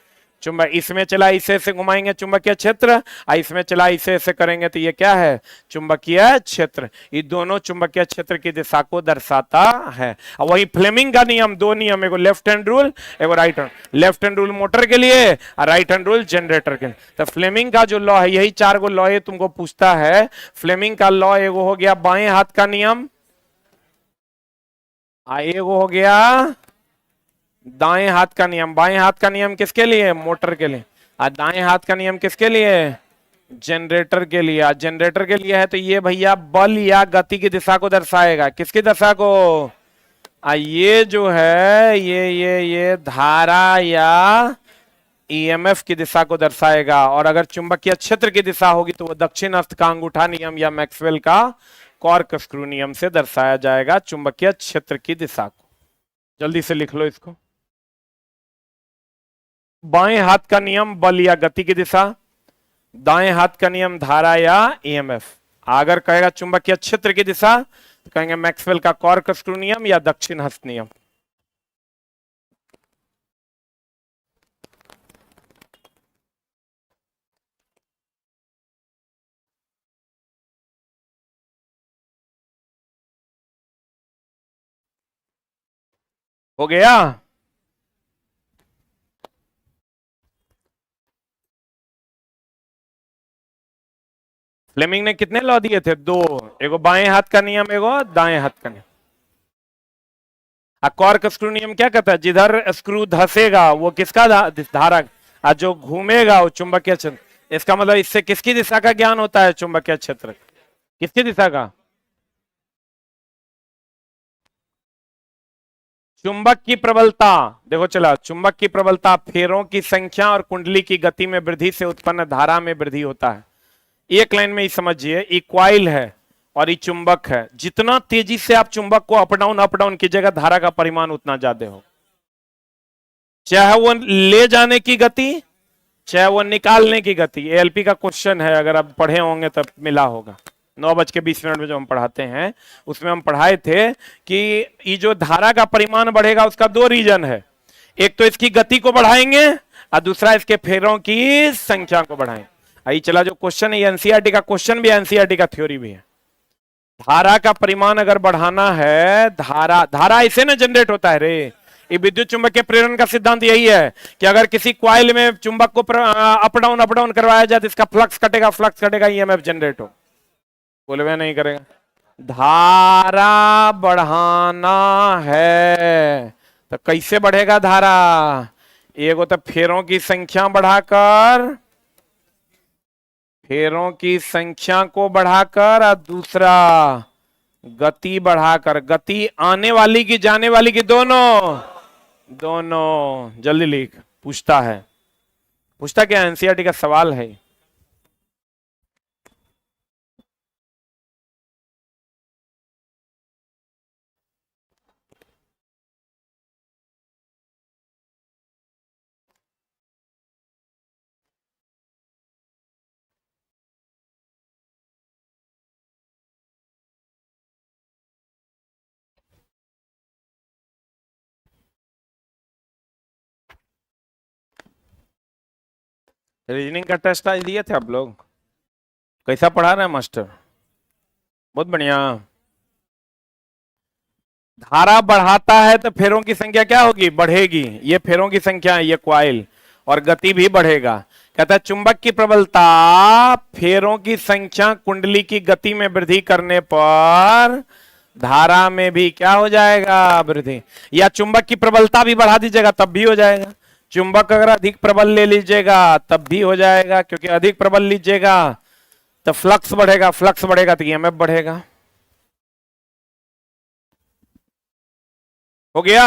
चुंबक इसमें चला, इसे ऐसे घुमाएंगे चुंबकीय क्षेत्र, इसमें चला, इसे ऐसे करेंगे तो ये क्या है, चुंबकीय क्षेत्र। ये दोनों चुंबकीय क्षेत्र की दिशा को दर्शाता है। अब वही फ्लेमिंग का नियम, दो नियम, एगो लेफ्ट हैंड रूल, एगो right hand. Left hand rule motor के लिए और राइट हैंड रूल जनरेटर के लिए। तो फ्लेमिंग का जो लॉ है, यही 4 गो लॉ ये तुमको पूछता है। फ्लेमिंग का लॉ एगो हो गया बाएं हाथ का नियम, एगो हो गया दाएं हाथ का नियम। बाएं हाथ का नियम किसके लिए, मोटर के लिए, और दाएं हाथ का नियम किसके लिए, जनरेटर के लिए। जनरेटर के लिए है तो ये भैया बल या गति की दिशा को दर्शाएगा। किसकी दिशा को, ये जो है ये धारा या ईएमएफ की दिशा को दर्शाएगा। और अगर चुंबकीय क्षेत्र की दिशा होगी तो वो दक्षिण हस्त का अंगूठा नियम या मैक्सवेल का कॉर्क स्क्रू नियम से दर्शाया जाएगा चुंबकीय क्षेत्र की दिशा को। जल्दी से लिख लो इसको। बाएं हाथ का नियम बल या गति की दिशा, दाएं हाथ का नियम धारा या ईएमएफ। अगर कहेगा चुंबकीय क्षेत्र की दिशा तो कहेंगे मैक्सवेल का कॉर्क स्क्रू नियम या दक्षिण हस्त नियम। हो गया। फ्लेमिंग ने कितने लॉ दिए थे, 2, एगो बाएं हाथ का नियम, एगो दाएं हाथ का नियम। कॉर्क स्क्रू नियम क्या कहता है, जिधर स्क्रू धसेगा वो किसका धारा, जो घूमेगा वो चुंबकीय क्षेत्र। इसका मतलब इससे किसकी दिशा का ज्ञान होता है, चुंबकीय क्षेत्र किसकी दिशा का, चुंबक की प्रबलता। देखो चला, चुंबक की प्रबलता फेरों की संख्या और कुंडली की गति में वृद्धि से उत्पन्न धारा में वृद्धि होता है। एक लाइन में ही समझिए, ये कॉइल है और ये चुंबक है। जितना तेजी से आप चुंबक को अप डाउन कीजिएगा धारा का परिमाण उतना ज्यादा हो, चाहे वो ले जाने की गति चाहे वो निकालने की गति। एएलपी का क्वेश्चन है, अगर आप पढ़े होंगे तब मिला होगा 9:20 में जो हम पढ़ाते हैं उसमें हम पढ़ाए थे कि ये जो धारा का परिमाण बढ़ेगा उसका 2 रीजन है। एक तो इसकी गति को बढ़ाएंगे और दूसरा इसके फेरों की संख्या को बढ़ाएंगे। आई चला जो क्वेश्चन है, एनसीईआरटी का क्वेश्चन भी है, एनसीईआरटी का थ्योरी भी है। धारा का परिमाण अगर बढ़ाना है, धारा ऐसे ना जनरेट होता है रे। ये विद्युत चुंबकीय प्रेरण का सिद्धांत यही है कि अगर किसी कॉइल में चुंबक को अप डाउन करवाया जाए तो इसका फ्लक्स कटेगा, ईएमएफ जनरेट हो। बोले नहीं करेगा। धारा बढ़ाना है तो कैसे बढ़ेगा धारा, एगो तो फेरों की संख्या बढ़ाकर, फेरों की संख्या को बढ़ाकर, और दूसरा गति बढ़ाकर। गति आने वाली की जाने वाली की, दोनों। जल्दी लिख। पूछता क्या, एनसीईआरटी का सवाल है। रीजनिंग का टेस्ट आज दिए थे आप लोग, कैसा पढ़ा रहे हैं मास्टर, बहुत बढ़िया। धारा बढ़ाता है तो फेरों की संख्या क्या होगी, बढ़ेगी। ये फेरों की संख्या है, ये कॉइल, और गति भी बढ़ेगा। कहता है चुंबक की प्रबलता फेरों की संख्या कुंडली की गति में वृद्धि करने पर धारा में भी क्या हो जाएगा, वृद्धि। या चुंबक की प्रबलता भी बढ़ा दीजिएगा तब भी हो जाएगा। चुंबक अगर अधिक प्रबल ले लीजिएगा तब भी हो जाएगा, क्योंकि अधिक प्रबल लीजिएगा तो फ्लक्स बढ़ेगा तो ईएमएफ बढ़ेगा। हो गया।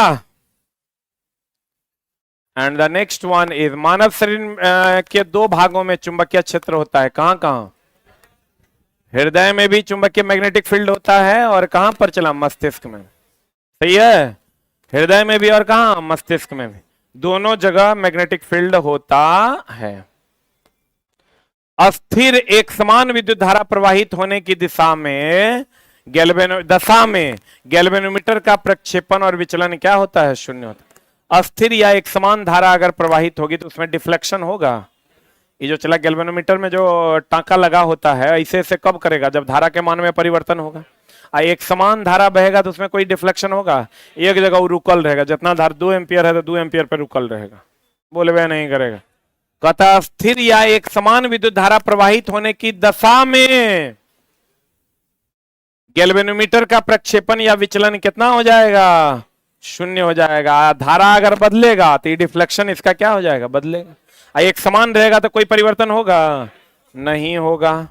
And the next one is, मानव शरीर के 2 भागों में चुंबकीय क्षेत्र होता है। कहां कहां, हृदय में भी चुंबकीय मैग्नेटिक फील्ड होता है, और कहां पर चला, मस्तिष्क में। सही है, हृदय में भी और कहां, मस्तिष्क में भी, दोनों जगह मैग्नेटिक फील्ड होता है। अस्थिर एक समान विद्युत धारा प्रवाहित होने की दिशा में गैल्वेनोमीटर का प्रक्षेपण और विचलन क्या होता है, 0 होता है। अस्थिर या एक समान धारा अगर प्रवाहित होगी तो उसमें डिफ्लेक्शन होगा। ये जो चला गैल्वेनोमीटर में जो टांका लगा होता है ऐसे ऐसे कब करेगा, जब धारा के मान में परिवर्तन होगा। एक समान धारा बहेगा तो उसमें कोई डिफ्लेक्शन होगा, एक जगह वो रुकल रहेगा। जितना धारा 2 एम्पियर है तो 2 एम्पियर पे रुकल रहेगा, बोले वह नहीं करेगा। कहता स्थिर या एक समान विद्युत धारा प्रवाहित होने की दशा में गैल्वेनोमीटर का प्रक्षेपण या विचलन कितना हो जाएगा, शून्य हो जाएगा। धारा अगर बदलेगा तो डिफ्लेक्शन इसका क्या हो जाएगा, बदलेगा। एक समान रहेगा तो कोई परिवर्तन होगा, नहीं होगा।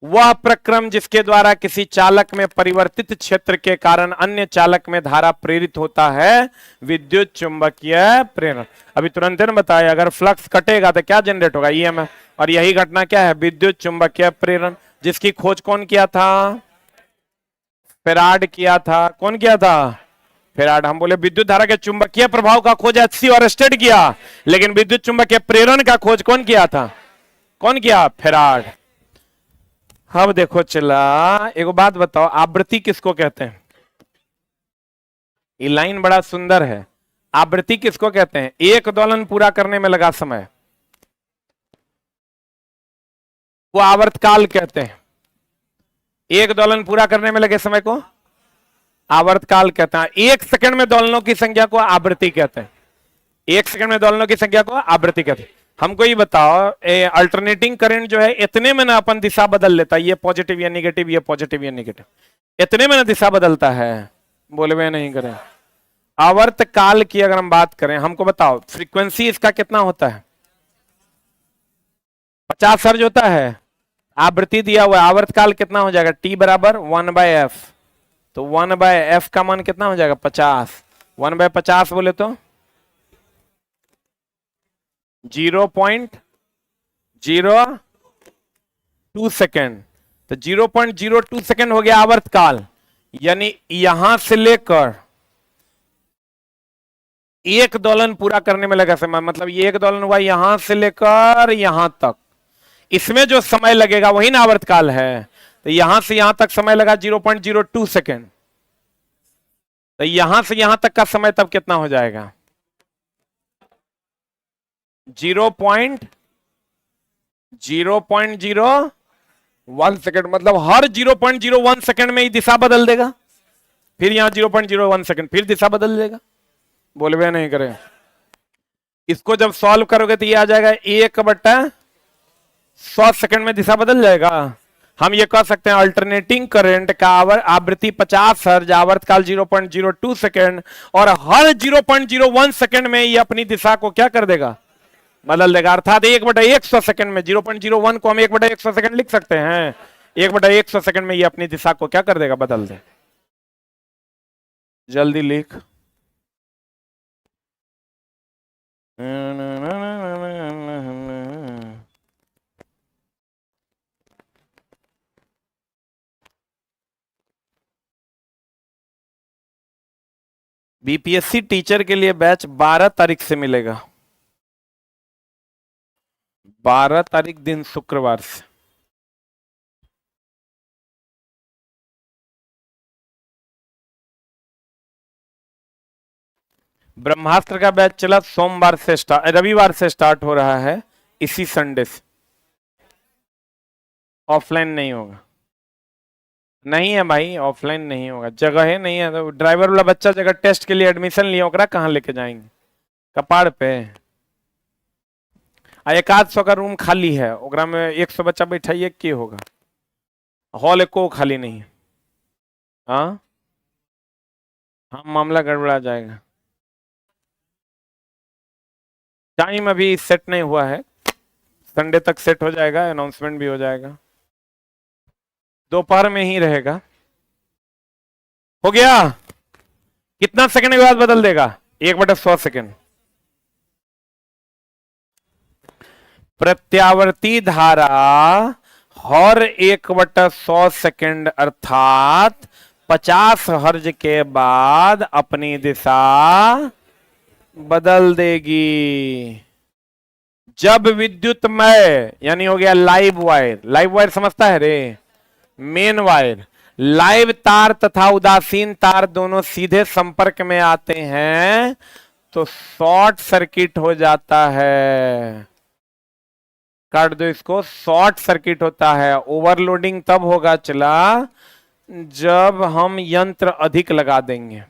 वह प्रक्रम जिसके द्वारा किसी चालक में परिवर्तित क्षेत्र के कारण अन्य चालक में धारा प्रेरित होता है विद्युत चुंबकीय प्रेरण। अभी तुरंत ने बताया अगर फ्लक्स कटेगा तो क्या जनरेट होगा, ईएमएफ। और यही घटना क्या है, विद्युत चुंबकीय प्रेरण, जिसकी खोज कौन किया था, फेराड किया था। कौन किया था, फेराड। हम बोले विद्युत धारा के चुंबकीय प्रभाव का खोज एचसी और स्टेड किया, लेकिन विद्युत चुंबकीय प्रेरण का खोज कौन किया था, कौन किया, फेराड। अब देखो चला, एक बात बताओ, आवृत्ति किसको कहते हैं। ये लाइन बड़ा सुंदर है। आवृत्ति किसको कहते हैं, एक दोलन पूरा करने में लगा समय, वो आवर्तकाल कहते हैं। एक दोलन पूरा करने में लगे समय को आवर्तकाल कहते हैं। एक सेकंड में दोलनों की संख्या को आवृत्ति कहते हैं। एक सेकंड में दोलनों की संख्या को आवृत्ति कहते हैं। हमको ये बताओ, अल्टरनेटिंग करंट जो है इतने में ना अपन दिशा बदल लेता है, ये पॉजिटिव या नेगेटिव, ये पॉजिटिव या नेगेटिव, इतने में ना दिशा बदलता है, बोले वे नहीं करें। आवर्तकाल की अगर हम बात करें, हमको बताओ फ्रीक्वेंसी इसका कितना होता है, 50 हर्ट्ज होता है। आवृत्ति दिया हुआ है, आवर्तकाल कितना हो जाएगा, टी बराबर 1/f। तो 1/f का मान कितना हो जाएगा, 50। 1/50 बोले तो 0.02 सेकेंड। तो 0.02 सेकेंड हो गया आवर्तकाल। यानी यहां से लेकर एक दोलन पूरा करने में लगा समय, मतलब ये एक दोलन हुआ यहां से लेकर यहां तक, इसमें जो समय लगेगा वही ना आवर्तकाल है। तो यहां से यहां तक समय लगा 0.02 सेकेंड। तो यहां से यहां तक का समय तब कितना हो जाएगा, 0.01 सेकेंड। मतलब हर 0.01 सेकेंड में ही दिशा बदल देगा, फिर यहां 0.01 सेकेंड फिर दिशा बदल देगा, बोले वे नहीं करें। इसको जब सॉल्व करोगे तो ये आ जाएगा 1/100 सेकेंड में दिशा बदल जाएगा। हम ये कह सकते हैं अल्टरनेटिंग करंट का आवृत्ति 50 हर्ट्ज, आवर्तकाल 0.02 सेकेंड, और हर 0.01 सेकेंड में ये अपनी दिशा को क्या कर देगा, बदल देगा। अर्थात 1/100 सेकेंड में 0.01 को हम 1/100 सेकेंड लिख सकते हैं। 1/100 सेकेंड में ये अपनी दिशा को क्या कर देगा, बदल दे। जल्दी लिख। बीपीएससी टीचर के लिए बैच 12 तारीख से मिलेगा, 12 तारीख दिन शुक्रवार से। ब्रह्मास्त्र का बैच चला सोमवार से रविवार से स्टार्ट हो रहा है, इसी संडे से। ऑफलाइन नहीं होगा, नहीं है भाई, ऑफलाइन नहीं होगा, जगह है नहीं है। तो ड्राइवर वाला बच्चा जगह टेस्ट के लिए एडमिशन लिया, ओकरा कहाँ लेके जाएंगे, कपाड़ पे। एक आध 100 का रूम खाली है, ओकरा में 100 बच्चा बैठाइए, के होगा, हॉल एको खाली नहीं है। हाँ हाँ, मामला गड़बड़ा जाएगा। टाइम अभी सेट नहीं हुआ है, संडे तक सेट हो जाएगा, अनाउंसमेंट भी हो जाएगा, दोपहर में ही रहेगा। हो गया, कितना सेकंड के बाद बदल देगा, 1/100 सेकंड। प्रत्यावर्ती धारा हर 1/100 सेकंड अर्थात 50 हर्ज के बाद अपनी दिशा बदल देगी। जब विद्युतमय यानी हो गया लाइव वायर, लाइव वायर समझता है रे, मेन वायर, लाइव तार तथा उदासीन तार दोनों सीधे संपर्क में आते हैं तो शॉर्ट सर्किट हो जाता है। काट दो इसको, शॉर्ट सर्किट होता है। ओवरलोडिंग तब होगा चला जब हम यंत्र अधिक लगा देंगे।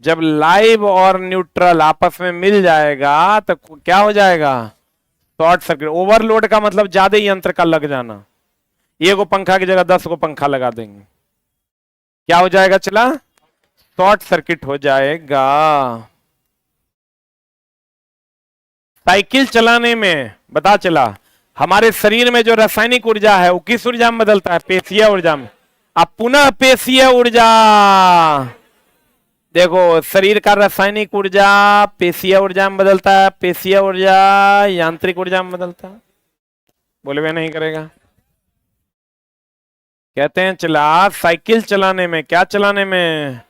जब लाइव और न्यूट्रल आपस में मिल जाएगा तो क्या हो जाएगा? Short circuit. ओवरलोड का मतलब ज्यादा यंत्र का लग जाना। एक को पंखा की जगह 10 को पंखा लगा देंगे, क्या हो जाएगा चला? शॉर्ट सर्किट हो जाएगा। साइकिल चलाने में बता चला हमारे शरीर में जो रासायनिक ऊर्जा है वो किस ऊर्जा में बदलता है? पेशीय ऊर्जा में। अब पुनः पेशीय ऊर्जा, देखो शरीर का रासायनिक ऊर्जा पेशीय ऊर्जा में बदलता है, पेशीय ऊर्जा यांत्रिक ऊर्जा में बदलता है। बोले वे नहीं करेगा। कहते हैं चला साइकिल चलाने में, क्या चलाने में,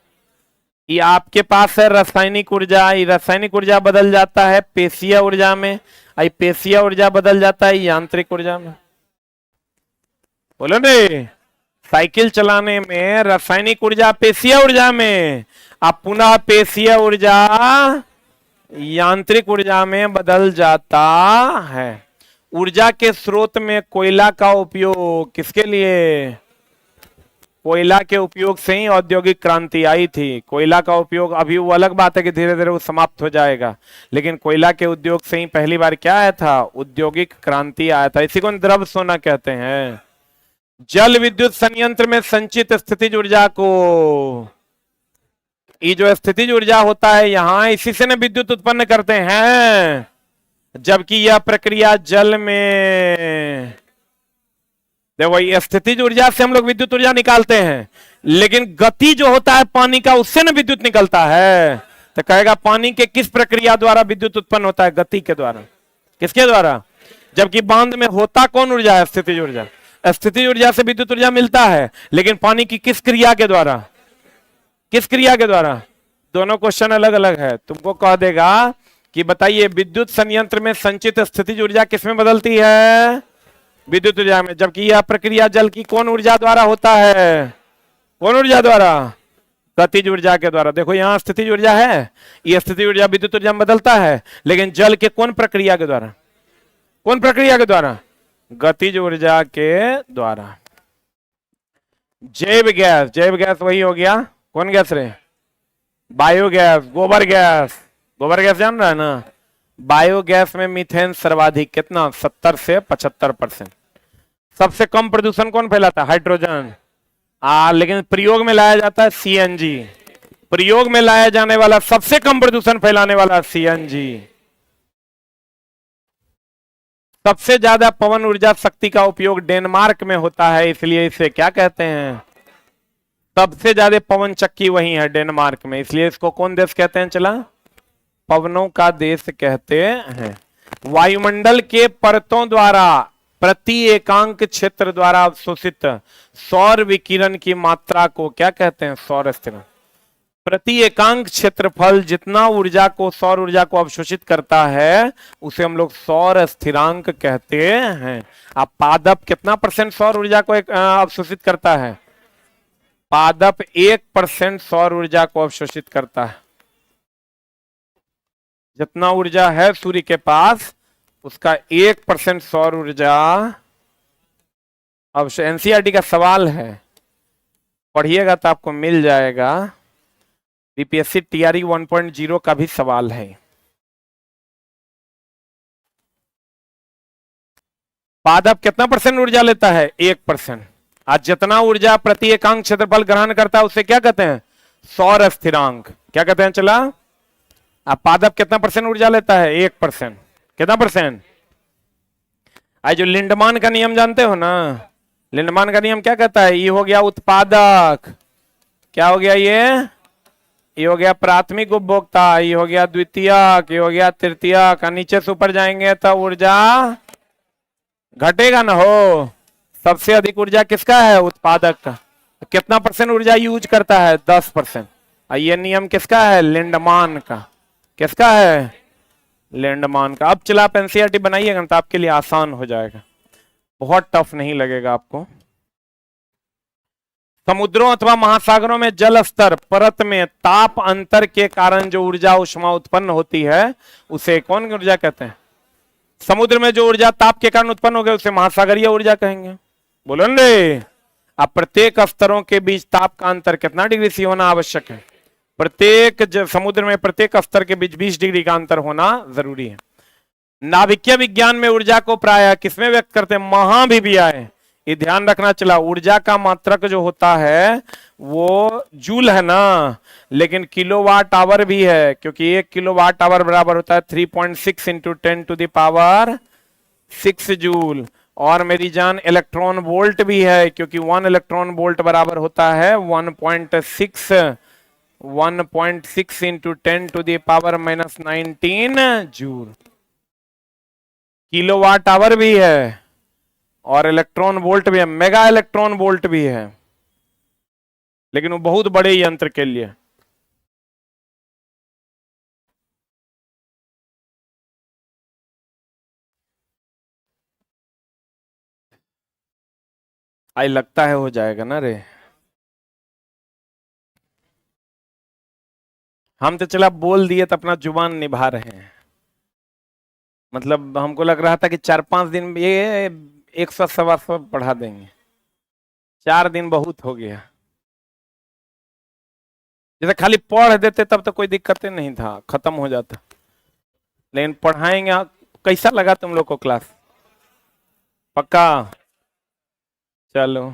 ये आपके पास है रासायनिक ऊर्जा, ये रासायनिक ऊर्जा बदल जाता है पेशीय ऊर्जा में, ये पेशीय ऊर्जा बदल जाता है यांत्रिक ऊर्जा में। बोलो ने, साइकिल चलाने में रासायनिक ऊर्जा पेशीय ऊर्जा में, अब पुनः पेशीय ऊर्जा यांत्रिक ऊर्जा में बदल जाता है। ऊर्जा के स्रोत में कोयला का उपयोग किसके लिए? कोयला के उपयोग से ही औद्योगिक क्रांति आई थी। कोयला का उपयोग, अभी वो अलग बात है कि धीरे धीरे वो समाप्त हो जाएगा, लेकिन कोयला के उद्योग से ही पहली बार क्या आया था? औद्योगिक क्रांति आया था। इसी को द्रव सोना कहते हैं। जल विद्युत संयंत्र में संचित स्थितिज ऊर्जा को, ये जो स्थितिज ऊर्जा होता है यहाँ, इसी से न विद्युत उत्पन्न करते हैं, जबकि यह प्रक्रिया जल में, देखो स्थितिज ऊर्जा से हम लोग विद्युत ऊर्जा निकालते हैं, लेकिन गति जो होता है पानी का उससे न विद्युत निकलता है। तो कहेगा पानी के किस प्रक्रिया द्वारा विद्युत उत्पन्न होता है? गति के द्वारा। किसके द्वारा? जबकि बांध में होता कौन ऊर्जा है? स्थितिज ऊर्जा। स्थितिज ऊर्जा से विद्युत ऊर्जा मिलता है, लेकिन पानी की किस क्रिया के द्वारा? किस क्रिया के द्वारा? दोनों क्वेश्चन अलग अलग है। तुमको कह देगा कि बताइए विद्युत संयंत्र में संचित स्थितिज ऊर्जा किसमें बदलती है? विद्युत ऊर्जा में। जबकि यह प्रक्रिया जल की कौन ऊर्जा द्वारा होता है? कौन ऊर्जा द्वारा? गतिज ऊर्जा के द्वारा। देखो यहाँ स्थितिज ऊर्जा है, ये स्थितिज ऊर्जा विद्युत ऊर्जा में बदलता है, लेकिन जल के कौन प्रक्रिया के द्वारा? कौन प्रक्रिया के द्वारा? गतिज ऊर्जा के द्वारा। जैव गैस, जैव गैस वही हो गया, कौन गैस रे? बायोगैस, गोबर गैस। गोबर गैस जान रहा है ना? बायोगैस में मीथेन सर्वाधिक, कितना? 70 से 75%। सबसे कम प्रदूषण कौन फैलाता है? हाइड्रोजन। लेकिन प्रयोग में लाया जाता है सीएनजी। प्रयोग में लाया जाने वाला सबसे कम प्रदूषण फैलाने वाला सीएनजी। सबसे ज्यादा पवन ऊर्जा शक्ति का उपयोग डेनमार्क में होता है, इसलिए इसे क्या कहते हैं? सबसे ज्यादा पवन चक्की वही है डेनमार्क में, इसलिए इसको कौन देश कहते हैं चला? पवनों का देश कहते हैं। वायुमंडल के परतों द्वारा प्रति एकांक क्षेत्र द्वारा अवशोषित सौर विकिरण की मात्रा को क्या कहते हैं? सौर स्थिरांक। प्रति एकांक क्षेत्रफल जितना ऊर्जा को, सौर ऊर्जा को अवशोषित करता है, उसे हम लोग सौर स्थिरांक कहते हैं। अब पादप कितना % सौर ऊर्जा को अवशोषित करता है? पादप 1% सौर ऊर्जा को अवशोषित करता है। जितना ऊर्जा है सूर्य के पास, उसका 1% सौर ऊर्जा। अब एनसीईआरटी का सवाल है, पढ़िएगा तो आपको मिल जाएगा। बीपीएससी टीआरई 1.0 का भी सवाल है। पादप कितना % ऊर्जा लेता है? 1%। आज जितना ऊर्जा प्रति एकांक क्षेत्रफल ग्रहण करता है उसे क्या कहते हैं? सौर स्थिरांक। क्या कहते हैं चला? अब पादप कितना % ऊर्जा लेता है? 1%। कितना %? आज जो लिंडमान का नियम जानते हो ना? लिंडमान का नियम क्या कहता है? ये हो गया उत्पादक, क्या हो गया ये हो गया प्राथमिक उपभोक्ता, ये हो गया द्वितीयक, ये हो गया तृतीयक। नीचे से ऊपर जाएंगे तो ऊर्जा घटेगा ना हो। सबसे अधिक ऊर्जा किसका है? उत्पादक का। कितना % ऊर्जा यूज करता है? 10%। ये नियम किसका है? लिंडमान का। किसका है? लिंडमान का। अब चला आप एनसीईआरटी बनाइएगा तो आपके लिए आसान हो जाएगा, बहुत टफ नहीं लगेगा आपको। समुद्रों अथवा महासागरों में जल स्तर परत में ताप अंतर के कारण जो ऊर्जा उष्मा उत्पन्न होती है उसे कौन ऊर्जा कहते हैं? समुद्र में जो ऊर्जा ताप के कारण उत्पन्न हो गई उसे महासागरीय ऊर्जा कहेंगे। बोलो रे। अब प्रत्येक स्तरों के बीच ताप का अंतर कितना डिग्री सी होना आवश्यक है? प्रत्येक समुद्र में प्रत्येक स्तर के बीच 20 डिग्री का अंतर होना जरूरी है। नाभिकीय विज्ञान में ऊर्जा को प्रायः किसमें व्यक्त करते हैं? महाभिवियाएं। ये ध्यान रखना चला, ऊर्जा का मात्रक जो होता है वो जूल है ना, लेकिन किलोवाट आवर भी है, क्योंकि 1 किलोवाट आवर बराबर होता है 3.6 into 10 to the power 6 joule. और मेरी जान इलेक्ट्रॉन वोल्ट भी है, क्योंकि 1 इलेक्ट्रॉन वोल्ट बराबर होता है 1.6 into 10 to the power -19 joule. Kilowatt hour भी है और इलेक्ट्रॉन वोल्ट भी है, मेगा इलेक्ट्रॉन वोल्ट भी है, लेकिन वो बहुत बड़े यंत्र के लिए। आई लगता है हो जाएगा ना रे। हम तो चला बोल दिए तो अपना जुबान निभा रहे हैं। मतलब हमको लग रहा था कि 4-5 दिन ये 100-125 पढ़ा देंगे, 4 दिन बहुत हो गया। जैसे खाली पढ़ देते तब तो कोई दिक्कत नहीं था, खत्म हो जाता, लेकिन पढ़ाएंगे। कैसा लगा तुम लोग को क्लास? पक्का? चलो।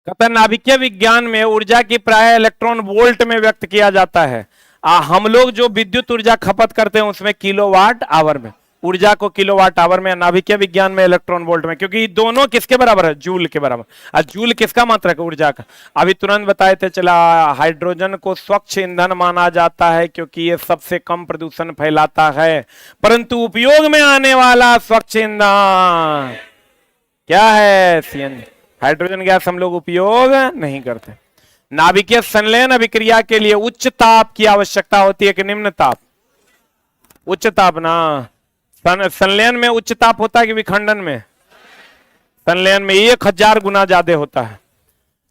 कहता नाभिकीय विज्ञान में ऊर्जा की प्राय इलेक्ट्रॉन वोल्ट में व्यक्त किया जाता है। हम लोग जो विद्युत ऊर्जा खपत करते हैं उसमें किलोवाट आवर में, ऊर्जा को किलोवाट आवर में, नाभिकीय विज्ञान में इलेक्ट्रॉन वोल्ट में, क्योंकि दोनों किसके बराबर है? जूल के बराबर। और जूल किसका मात्रक है? ऊर्जा का। अभी तुरंत बताए थे चला, हाइड्रोजन को स्वच्छ ईंधन माना जाता है क्योंकि ये सबसे कम प्रदूषण फैलाता है, परंतु उपयोग में आने वाला स्वच्छ ईंधन क्या है? सीएनजी। हाइड्रोजन गैस हम लोग उपयोग नहीं करते। नाभिकीय संलयन अभिक्रिया के लिए उच्च ताप की आवश्यकता होती है कि निम्न ताप? उच्च ताप ना। संलयन में उच्च ताप होता है कि विखंडन में? संलयन में 1000 गुना ज्यादा होता है।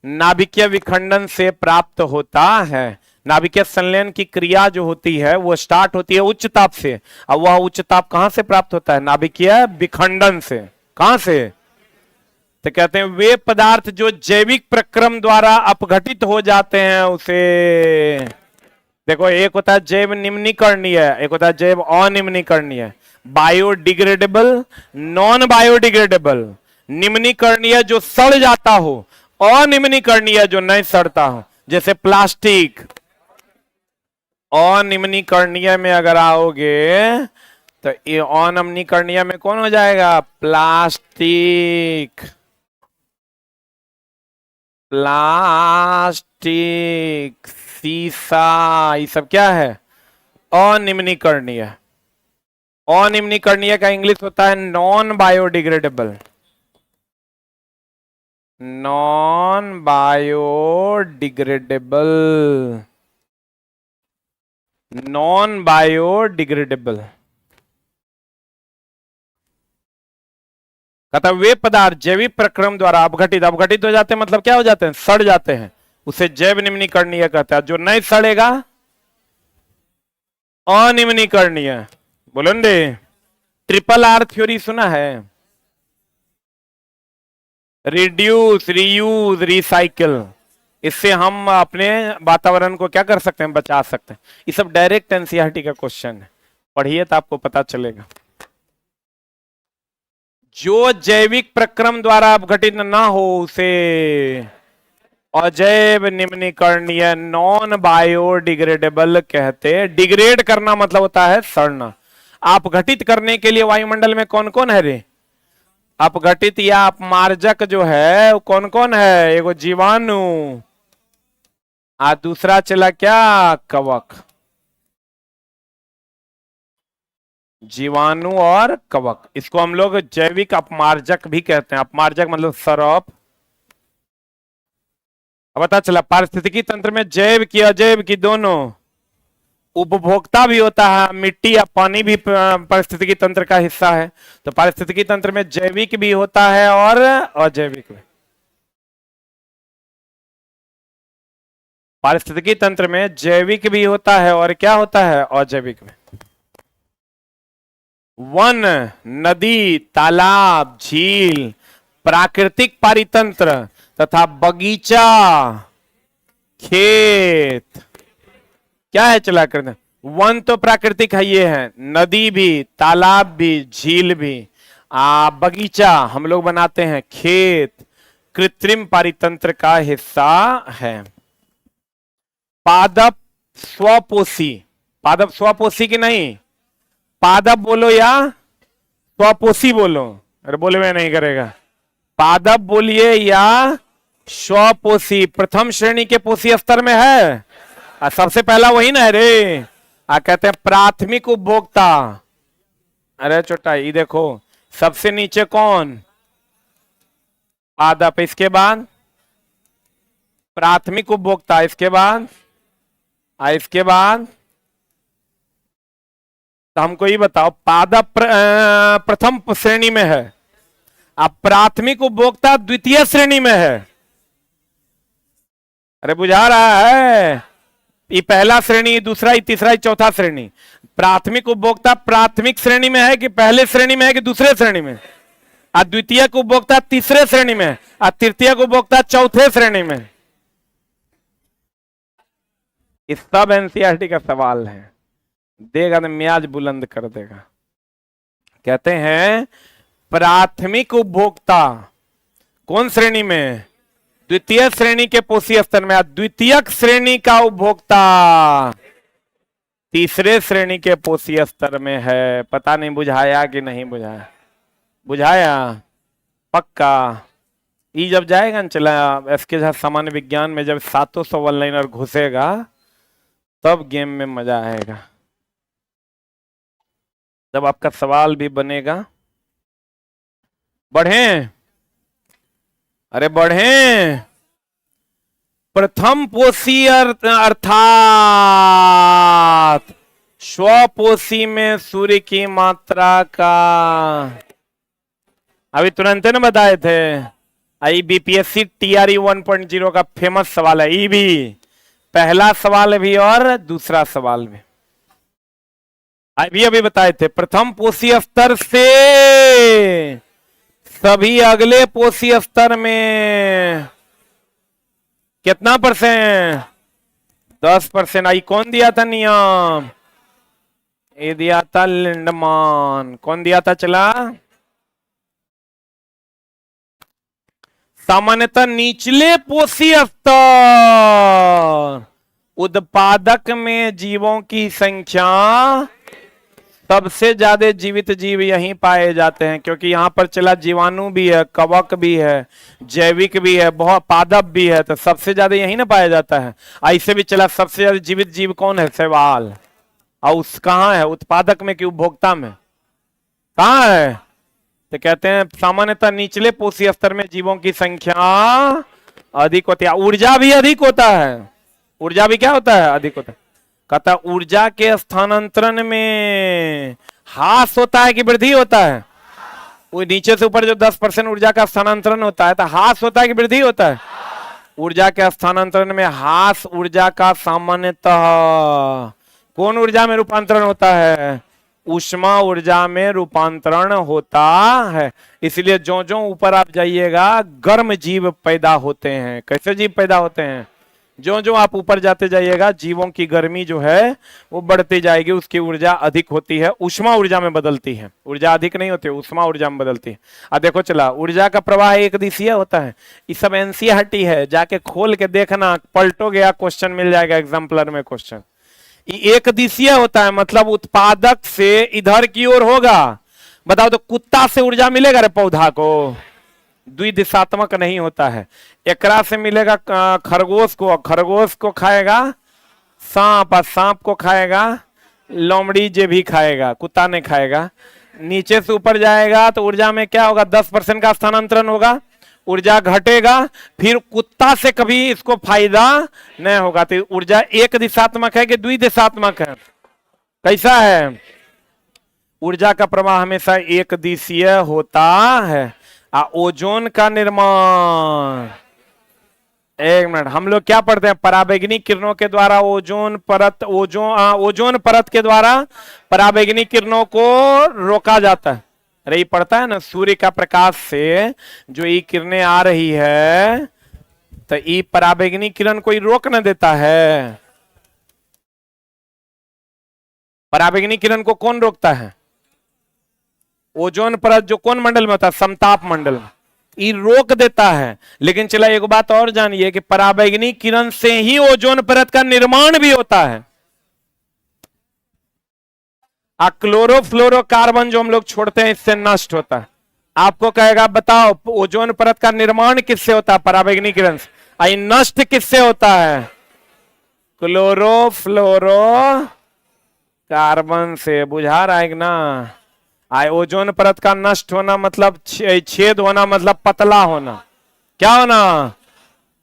नाभिकीय विखंडन से प्राप्त होता है। नाभिकीय संलयन की क्रिया जो होती है वो स्टार्ट होती है उच्च ताप से, और वह उच्च ताप कहां से प्राप्त होता है? नाभिकीय विखंडन से। कहां से? तो कहते हैं वे पदार्थ जो जैविक प्रक्रम द्वारा अपघटित हो जाते हैं उसे, देखो एक होता है जैव निम्नीकरणीय, एक होता है जैव अनिम्नीकरणीय। Biodegradable, non biodegradable. निम्नीकरणीय जो सड़ जाता हो, अनिम्नीकरणीय जो नहीं सड़ता हो, जैसे प्लास्टिक। अनिम्नीकरणीय में अगर आओगे तो ये अनिम्नीकरणीय में कौन हो जाएगा? प्लास्टिक। प्लास्टिक, शीशा, ये सब क्या है? अनिम्नीकरणीय। अनिम्नीकरणीय का इंग्लिश होता है non biodegradable. Non biodegradable, non biodegradable. कहता वे पदार्थ जैविक प्रक्रम द्वारा अपघटित, अपघटित हो जाते हैं मतलब क्या हो जाते हैं? सड़ जाते हैं, उसे जैव निम्नीकरणीय कहता है। जो नहीं सड़ेगा अनिम्नीकरणीय। बोलो दे। ट्रिपल आर थ्योरी सुना है? Reduce, reuse, recycle. इससे हम अपने वातावरण को क्या कर सकते हैं? बचा सकते हैं। ये सब डायरेक्ट एनसीईआरटी का क्वेश्चन है, पढ़िए तो आपको पता चलेगा। जो जैविक प्रक्रम द्वारा अपघटित ना हो उसे अजैव निम्नीकरणीय, नॉन बायोडिग्रेडेबल कहते हैं। डिग्रेड करना मतलब होता है सड़ना। अपघटित करने के लिए वायुमंडल में कौन कौन है रे? अपघटित या अपमार्जक जो है वो कौन कौन है? एगो जीवाणु, दूसरा चला क्या? कवक। जीवाणु और कवक, इसको हम लोग जैविक अपमार्जक भी कहते हैं। अपमार्जक मतलब सरप। अब पता चला पारिस्थितिकी तंत्र में जैव की अजैव की दोनों उपभोक्ता भी होता है। मिट्टी या पानी भी पारिस्थितिकी तंत्र का हिस्सा है। तो पारिस्थितिकी तंत्र में जैविक भी होता है और अजैविक भी। पारिस्थितिकी तंत्र में जैविक भी होता है और क्या होता है, अजैविक में। वन, नदी, तालाब, झील, प्राकृतिक पारितंत्र तथा बगीचा, खेत, क्या है चला करना। वन तो प्राकृतिक है, ये है, नदी भी, तालाब भी, झील भी, बगीचा हम लोग बनाते हैं, खेत कृत्रिम पारितंत्र का हिस्सा है। पादप स्वपोषी, पादप स्वपोषी की नहीं, पादप बोलो या स्वपोषी बोलो, अरे बोले में नहीं करेगा, पादप बोलिए या स्वपोषी। प्रथम श्रेणी के पोषी स्तर में है, सबसे पहला वही ना है रे। कहते हैं प्राथमिक उपभोक्ता, अरे छोटा ये देखो सबसे नीचे कौन, पादप, इसके बाद प्राथमिक उपभोक्ता, इसके बाद तो हमको ये बताओ, पादप प्रथम श्रेणी में है, अब प्राथमिक उपभोक्ता द्वितीय श्रेणी में है। अरे बुझा रहा है, ये पहला श्रेणी, दूसरा, तीसरा, चौथा श्रेणी। प्राथमिक उपभोक्ता प्राथमिक श्रेणी में है कि पहले श्रेणी में है कि दूसरे श्रेणी में, और द्वितीय उपभोक्ता तीसरे श्रेणी में, और तृतीय उपभोक्ता चौथे श्रेणी में। इस सब एनसीईआरटी का सवाल है, देगा तो म्याज बुलंद कर देगा। कहते हैं प्राथमिक उपभोक्ता कौन श्रेणी में, द्वितीय श्रेणी के पोषी स्तर में, द्वितीयक श्रेणी का उपभोक्ता तीसरे श्रेणी के पोषी स्तर में है। पता नहीं बुझाया कि नहीं बुझाया, बुझाया पक्का। ये जब जाएगा ना चला इसके साथ सामान्य विज्ञान में, जब 700 वन लाइनर घुसेगा तब गेम में मजा आएगा, जब आपका सवाल भी बनेगा। बढ़े, अरे बढ़े। प्रथम पोषी अर्थात स्वपोषी में सूर्य की मात्रा का, अभी तुरंत न बताए थे, आई बीपीएससी टीआरई 1.0 का फेमस सवाल है। ये भी पहला सवाल भी और दूसरा सवाल भी अभी बताए थे। प्रथम पोषी स्तर से सभी अगले पोषी स्तर में कितना %? 10%। आई कौन दिया था नियम? ये दिया था लिंडमान। कौन दिया था? चला सामान्यतः निचले पोषी स्तर उत्पादक में जीवों की संख्या, सबसे ज्यादा जीवित जीव यहीं पाए जाते हैं, क्योंकि यहाँ पर चला जीवाणु भी है, कवक भी है, जैविक भी है, बहुत पादप भी है, तो सबसे ज्यादा यहीं ना पाया जाता है। ऐसे भी चला सबसे ज्यादा जीवित जीव कौन है? शैवाल। और उस कहाँ है? उत्पादक में कि उपभोक्ता में? कहाँ है? तो कहते हैं सामान्यतः निचले पोषी स्तर में जीवों की संख्या अधिक होती है, ऊर्जा भी अधिक होता है। ऊर्जा भी क्या होता है? अधिक होता है। कहता ऊर्जा के स्थानांतरण में ह्रास होता है कि वृद्धि होता है? वो नीचे से ऊपर जो 10% ऊर्जा का स्थानांतरण होता है, तो ह्रास होता है कि वृद्धि होता है? ऊर्जा के स्थानांतरण में ह्रास ऊर्जा का सामान्यतः कौन ऊर्जा में रूपांतरण होता है? ऊष्मा ऊर्जा में रूपांतरण होता है। इसलिए जो जो ऊपर आप जाइएगा गर्म जीव पैदा होते हैं। कैसे जीव पैदा होते हैं? जो जो आप ऊपर जाते जाइएगा जीवों की गर्मी जो है वो बढ़ती जाएगी, उसकी ऊर्जा अधिक होती है, ऊष्मा ऊर्जा में बदलती है। ऊर्जा अधिक नहीं होती, ऊष्मा ऊर्जा में बदलती है। अब देखो चला ऊर्जा का प्रवाह एक दिशीय होता है। ये सब एनसीईआरटी है, जाके खोल के देखना, पलटोगे या क्वेश्चन मिल जाएगा एग्जाम्पलर में क्वेश्चन। एक दिशीय होता है, मतलब उत्पादक से इधर की ओर होगा। बताओ तो कुत्ता से ऊर्जा मिलेगा रे पौधा को? द्विदिशात्मक नहीं होता है। एकरा से मिलेगा खरगोश को, खरगोश को खाएगा सांप, और सांप को खाएगा लोमड़ी, जे भी खाएगा, कुत्ता नहीं खाएगा। नीचे से ऊपर जाएगा तो ऊर्जा में क्या होगा? 10% का स्थानांतरण होगा, ऊर्जा घटेगा। फिर कुत्ता से कभी इसको फायदा नहीं होगा। तो ऊर्जा एक दिशात्मक है कि द्विदिशात्मक है? कैसा है? ऊर्जा का प्रवाह हमेशा एक दिशीय होता है। ओजोन का निर्माण एक मिनट, हम लोग क्या पढ़ते हैं? पराबैंगनी किरणों के द्वारा ओजोन परत, ओजोन परत के द्वारा पराबैंगनी किरणों को रोका जाता है। अरे ये पढ़ता है ना, सूर्य का प्रकाश से जो ये किरणें आ रही है तो ये पराबैंगनी किरण कोई रोक न देता है। पराबैंगनी किरण को कौन रोकता है? ओजोन परत जो कौन मंडल में होता है? समताप मंडल में। ये रोक देता है। लेकिन चला एक बात और जानिए कि पराबैंगनी किरण से ही ओजोन परत का निर्माण भी होता है। क्लोरोफ्लोरोकार्बन जो हम लोग छोड़ते हैं इससे नष्ट होता है। आपको कहेगा बताओ ओजोन परत का निर्माण किससे होता है? पराबैंगनी किरण से। आई नष्ट किससे होता है? क्लोरोफ्लोरो कार्बन से। बुझा रहा है कि ना? आई ओजोन परत का नष्ट होना मतलब छेद होना, मतलब पतला होना। क्या होना?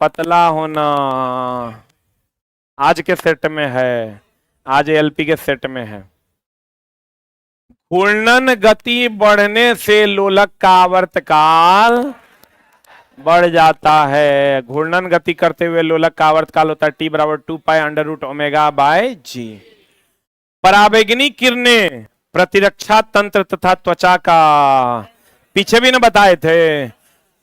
पतला होना। आज के सेट में है, आज एलपी के सेट में है। घूर्णन गति बढ़ने से लोलक का आवर्तकाल बढ़ जाता है। घूर्णन गति करते हुए लोलक का आवर्तकाल होता है T बराबर 2π√ω/g। पराबैंगनी किरणें प्रतिरक्षा तंत्र तथा त्वचा का, पीछे भी ना बताए थे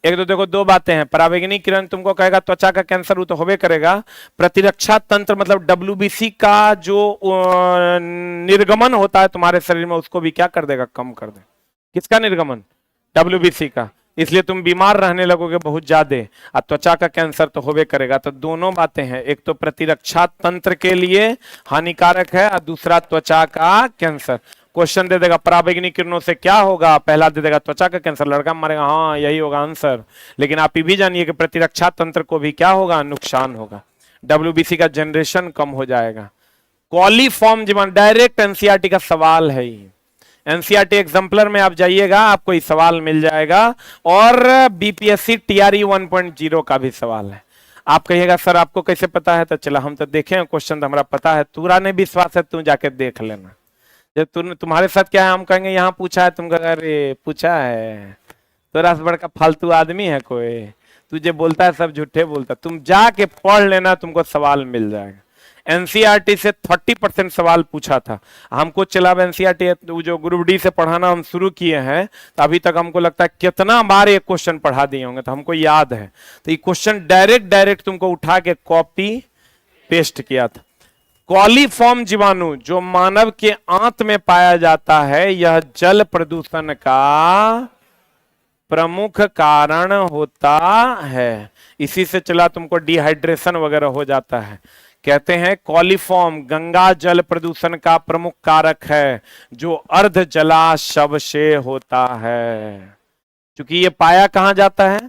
एक दो, देखो दो बातें हैं। पराबैंगनी किरण तुमको कहेगा त्वचा का कैंसर, वो तो होबे करेगा। प्रतिरक्षा तंत्र मतलब WBC का जो निर्गमन होता है तुम्हारे शरीर में, उसको भी क्या कर देगा? कम कर दे। किसका निर्गमन? WBC का। इसलिए तुम बीमार रहने लगोगे बहुत ज्यादा, और त्वचा का कैंसर तो होबे करेगा। तो दोनों बातें हैं, एक तो प्रतिरक्षा तंत्र के लिए हानिकारक है और दूसरा त्वचा का कैंसर। क्वेश्चन दे देगा पराबैंगनी किरणों से क्या होगा, पहला दे देगा त्वचा का कैंसर, लड़का मरेगा, हाँ यही होगा आंसर। लेकिन आप ये भी जानिए कि प्रतिरक्षा तंत्र को भी क्या होगा? नुकसान होगा। WBC का जनरेशन कम हो जाएगा। कॉलीफॉर्म जीवाणु, डायरेक्ट एनसीईआरटी का सवाल है ये। एनसीईआरटी एग्जाम्पलर में आप जाइएगा, आपको ये सवाल मिल जाएगा। और बीपीएससी TRE 1.0 का भी सवाल है। आप कहिएगा सर आपको कैसे पता है? तो चला हम तो देखे हैं क्वेश्चन, तो हमारा पता है। तूरा ने विश्वास है, तू जाके देख लेना। जब तुम्हारे साथ क्या है, हम कहेंगे यहाँ पूछा है, तुम कहेंगे अरे पूछा है, तोरा से बड़का फालतू आदमी है कोई? तुझे बोलता है सब झूठे बोलता। तुम जाके पढ़ लेना, तुमको सवाल मिल जाएगा। एनसीईआरटी से 30% सवाल पूछा था हमको। चला एनसीईआरटी जो ग्रुप डी से पढ़ाना हम शुरू किए हैं, तो अभी तक हमको लगता है कितना बार ये क्वेश्चन पढ़ा दिए होंगे, तो हमको याद है। तो ये क्वेश्चन डायरेक्ट तुमको उठा के कॉपी पेस्ट किया था। कॉलीफॉर्म जीवाणु जो मानव के आंत में पाया जाता है, यह जल प्रदूषण का प्रमुख कारण होता है। इसी से चला तुमको डिहाइड्रेशन वगैरह हो जाता है। कहते हैं कॉलीफॉर्म गंगा जल प्रदूषण का प्रमुख कारक है, जो अर्ध जलाशय से होता है। क्योंकि ये पाया कहां जाता है?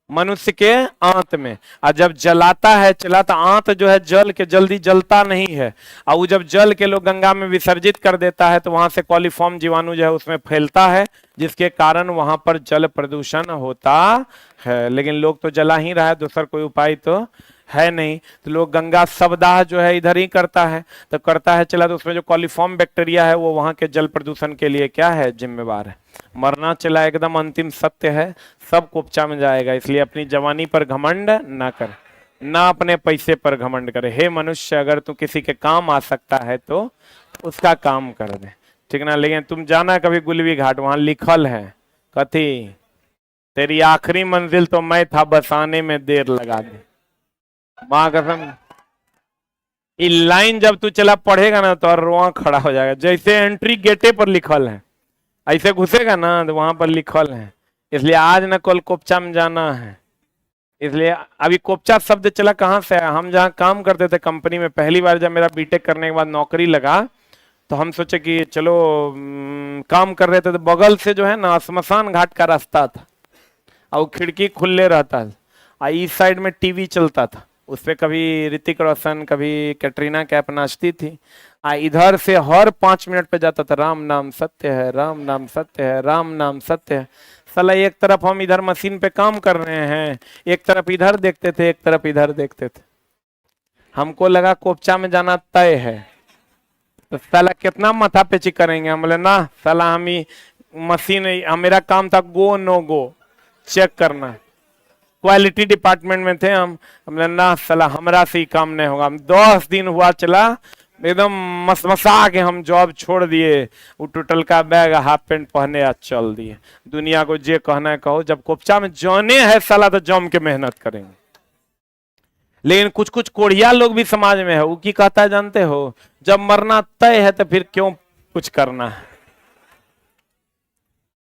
मनुष्य के आंत में। और जब जलाता है, चलाता आंत जो है जल के जल्दी जलता नहीं है, और वो जब जल के लोग गंगा में विसर्जित कर देता है, तो वहां से कॉलीफॉर्म जीवाणु जो है उसमें फैलता है, जिसके कारण वहां पर जल प्रदूषण होता है। लेकिन लोग तो जला ही रहा है, दूसरा कोई उपाय तो है नहीं। तो लोग गंगा शवदाह जो है इधर ही करता है, तो करता है चला, तो उसमें जो कॉलीफॉर्म बैक्टीरिया है वो वहां के जल प्रदूषण के लिए क्या है? जिम्मेवार है। मरना चला एकदम अंतिम सत्य है, सब कोपचा में जाएगा। इसलिए अपनी जवानी पर घमंड ना कर, ना अपने पैसे पर घमंड करे। हे मनुष्य, अगर तू किसी के काम आ सकता है तो उसका काम कर दे, ठीक ना? लेकिन तुम जाना कभी गुलवी घाट, वहां लिखल है कथी, तेरी आखिरी मंजिल तो मैं था, बस आने में देर लगा दे। मां कसम, ये लाइन जब तू चला पढ़ेगा ना तो रोआ खड़ा हो जाएगा। जैसे एंट्री गेटे पर लिखल है, ऐसे घुसेगा ना तो वहां पर लिखल है। इसलिए आज ना कल कोपचा में जाना है। इसलिए अभी कोपचा शब्द चला कहाँ से है? हम जहाँ काम करते थे कंपनी में, पहली बार जब मेरा बीटेक करने के बाद नौकरी लगा, तो हम सोचे कि चलो काम कर रहे थे, तो बगल से जो है ना श्मशान घाट का रास्ता था, और खिड़की खुले रहता था, इस साइड में टीवी चलता था। उस पर कभी ऋतिक रोशन, कभी कैटरीना कैफ नाचती थी। इधर से हर 5 मिनट पे जाता था, राम नाम सत्य है, राम नाम सत्य है, राम नाम सत्य है। साला एक तरफ हम इधर मशीन पे काम कर रहे हैं, एक तरफ इधर देखते थे, एक तरफ इधर देखते थे। हमको लगा कोपचा में जाना तय है, तो साला कितना माथा पेची करेंगे। हम बोले ना साला, हम ही मशीन, मेरा काम था गो नो गो चेक करना। क्वालिटी डिपार्टमेंट में थे हमने ना साला हमरा से ही काम नहीं होगा। 10 दिन हुआ चला, एकदम मसमसा के हम जॉब छोड़ दिए, वो टोटल का बैग हाफ पैंट पहने आज चल दिए। दुनिया को जे कहना है कहो, जब कोपचा में जाने है साला तो जम के मेहनत करेंगे। लेकिन कुछ कुछ कोढ़िया लोग भी समाज में है, वो की कहता है जानते हो, जब मरना तय है तो फिर क्यों कुछ करना है।